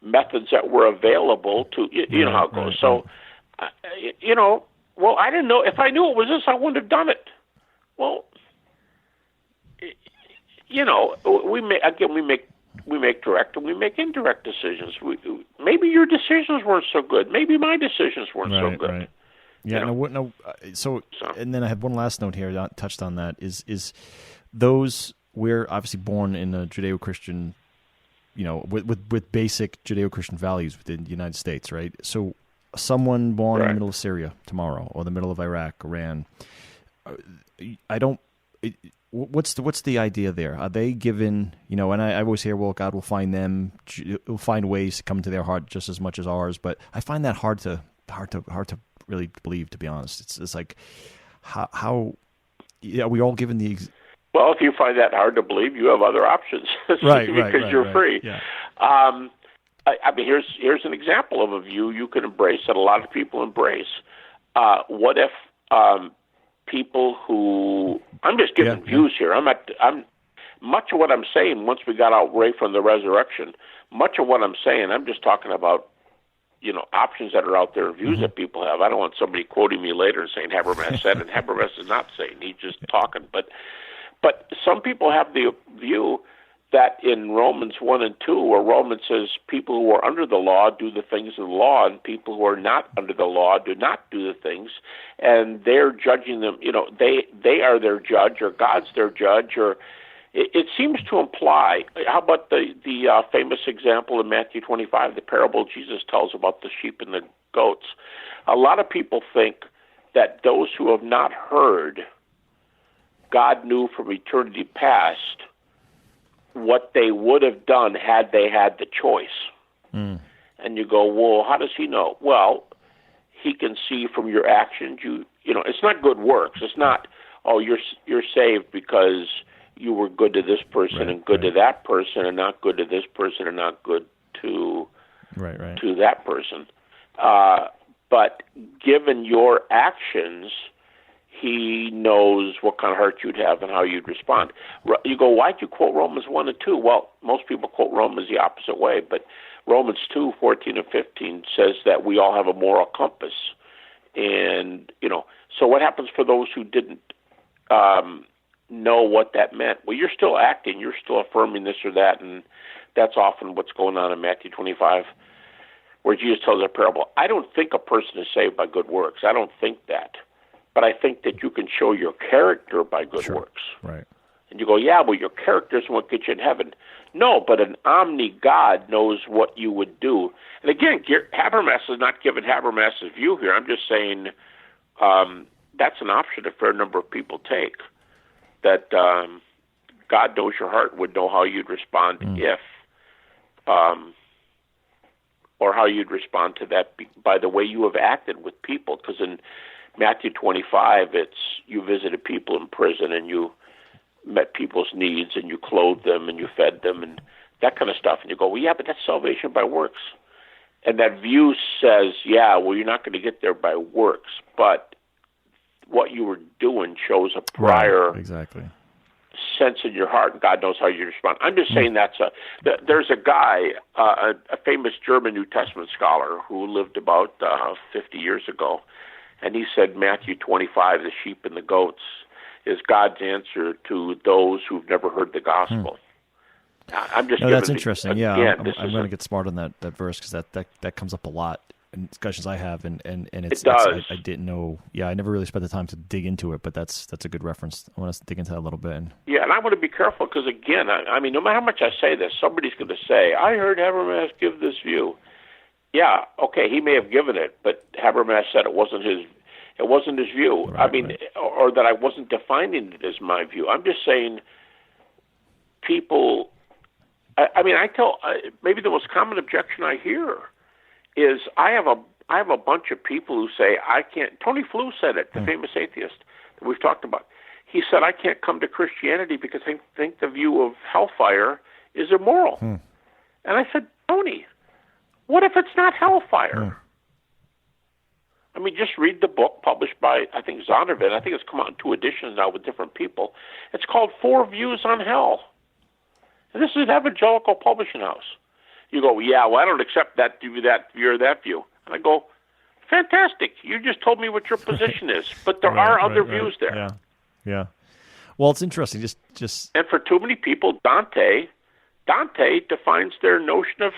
Speaker 1: methods that were available to you know how it goes. So, well, I didn't know. If I knew it was this, I wouldn't have done it. Well, we make direct and we make indirect decisions. Maybe your decisions weren't so good. Maybe my decisions weren't so good.
Speaker 2: Right. Yeah. So, and then I have one last note here. That touched on that. Is those we're obviously born in a Judeo-Christian, with basic Judeo-Christian values within the United States, right? So, someone born in the middle of Syria tomorrow, or the middle of Iraq, Iran, what's the idea there? Are they given, and I always hear, well, God will find them, will find ways to come to their heart just as much as ours, but I find that hard to really believe, to be honest. It's like, how are we all given the
Speaker 1: Well, if you find that hard to believe, you have other options.
Speaker 2: Right,
Speaker 1: because you're free.
Speaker 2: Yeah.
Speaker 1: I mean, here's an example of a view you can embrace that a lot of people embrace. What if people who I'm just giving views here. I'm much of what I'm saying. Once we got away from the resurrection, much of what I'm saying, I'm just talking about options that are out there, views that people have. I don't want somebody quoting me later and saying Habermas said, and Habermas is not saying. He's just talking. But some people have the view that in Romans 1 and 2, where Romans says people who are under the law do the things of the law, and people who are not under the law do not do the things, and they're judging them. They are their judge, or God's their judge, or it seems to imply. How about the famous example in Matthew 25, the parable Jesus tells about the sheep and the goats? A lot of people think that those who have not heard, God knew from eternity past what they would have done had they had the choice. And you go, well, how does he know? Well, he can see from your actions. It's not good works. It's not, you're saved because you were good to this person and good to that person, and not good to this person and not good to to that person. But given your actions, he knows what kind of heart you'd have and how you'd respond. You go, why'd you quote Romans 1 and 2? Well, most people quote Romans the opposite way, but Romans 2, 14 and 15 says that we all have a moral compass. And, so what happens for those who didn't know what that meant? Well, you're still acting, you're still affirming this or that, and that's often what's going on in Matthew 25, where Jesus tells a parable. I don't think a person is saved by good works. I don't think that. But I think that you can show your character by good works.
Speaker 2: Right.
Speaker 1: And you go, yeah, well, your character is what gets you in heaven. No, but an omni-God knows what you would do. And again, Habermas is not giving Habermas' view here. I'm just saying that's an option a fair number of people take, that God knows your heart, would know how you'd respond if, or how you'd respond to that by the way you have acted with people. Because in Matthew 25, it's you visited people in prison and you met people's needs and you clothed them and you fed them and that kind of stuff. And you go, well, yeah, but that's salvation by works. And that view says, yeah, well, you're not going to get there by works, but what you were doing shows a prior sense in your heart, and God knows how you respond. I'm just saying there's a guy, a famous German New Testament scholar who lived about 50 years ago, and he said Matthew 25, the sheep and the goats, is God's answer to those who've never heard the gospel. I'm just.
Speaker 2: That's interesting. I'm going to get smart on that verse, because that comes up a lot in discussions I have, and it does. I didn't know. Yeah, I never really spent the time to dig into it, but that's a good reference. I want to dig into that a little bit.
Speaker 1: Yeah, and I want to be careful, because again, I mean, no matter how much I say this, somebody's going to say, "I heard Habermas give this view." Yeah, okay, he may have given it, but Habermas said it wasn't his view. Or that I wasn't defining it as my view. I'm just saying people. I tell maybe the most common objection I hear is I have a bunch of people who say I can't. Tony Flew said it, the famous atheist that we've talked about. He said I can't come to Christianity because I think the view of hellfire is immoral. And I said, Tony, what if it's not hellfire? I mean, just read the book published by, I think, Zondervan. I think it's come out in 2 editions now with different people. It's called 4 Views on Hell. And this is an evangelical publishing house. You go, yeah, well, I don't accept that view, or that view. And I go, fantastic. You just told me what your position is. But there are other views there.
Speaker 2: Yeah. Well, it's interesting. Just
Speaker 1: And for too many people, Dante defines their notion of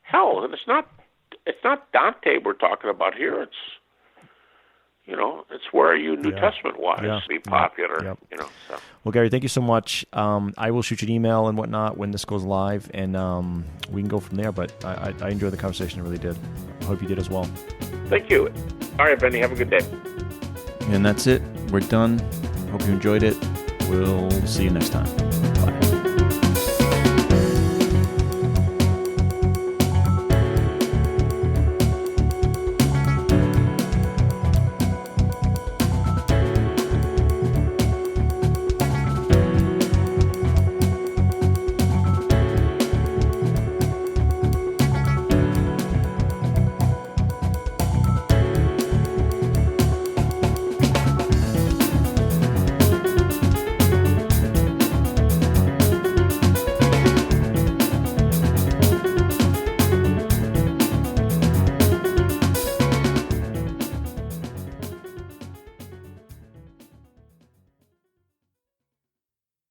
Speaker 1: hell. And it's not Dante we're talking about here. It's where are you New Testament wise be popular. So.
Speaker 2: Well, Gary, thank you so much. I will shoot you an email and whatnot when this goes live, and we can go from there. But I enjoyed the conversation. I really did. I hope you did as well.
Speaker 1: Thank you. All right, Benny. Have a good day.
Speaker 2: And that's it. We're done. Hope you enjoyed it. We'll see you next time.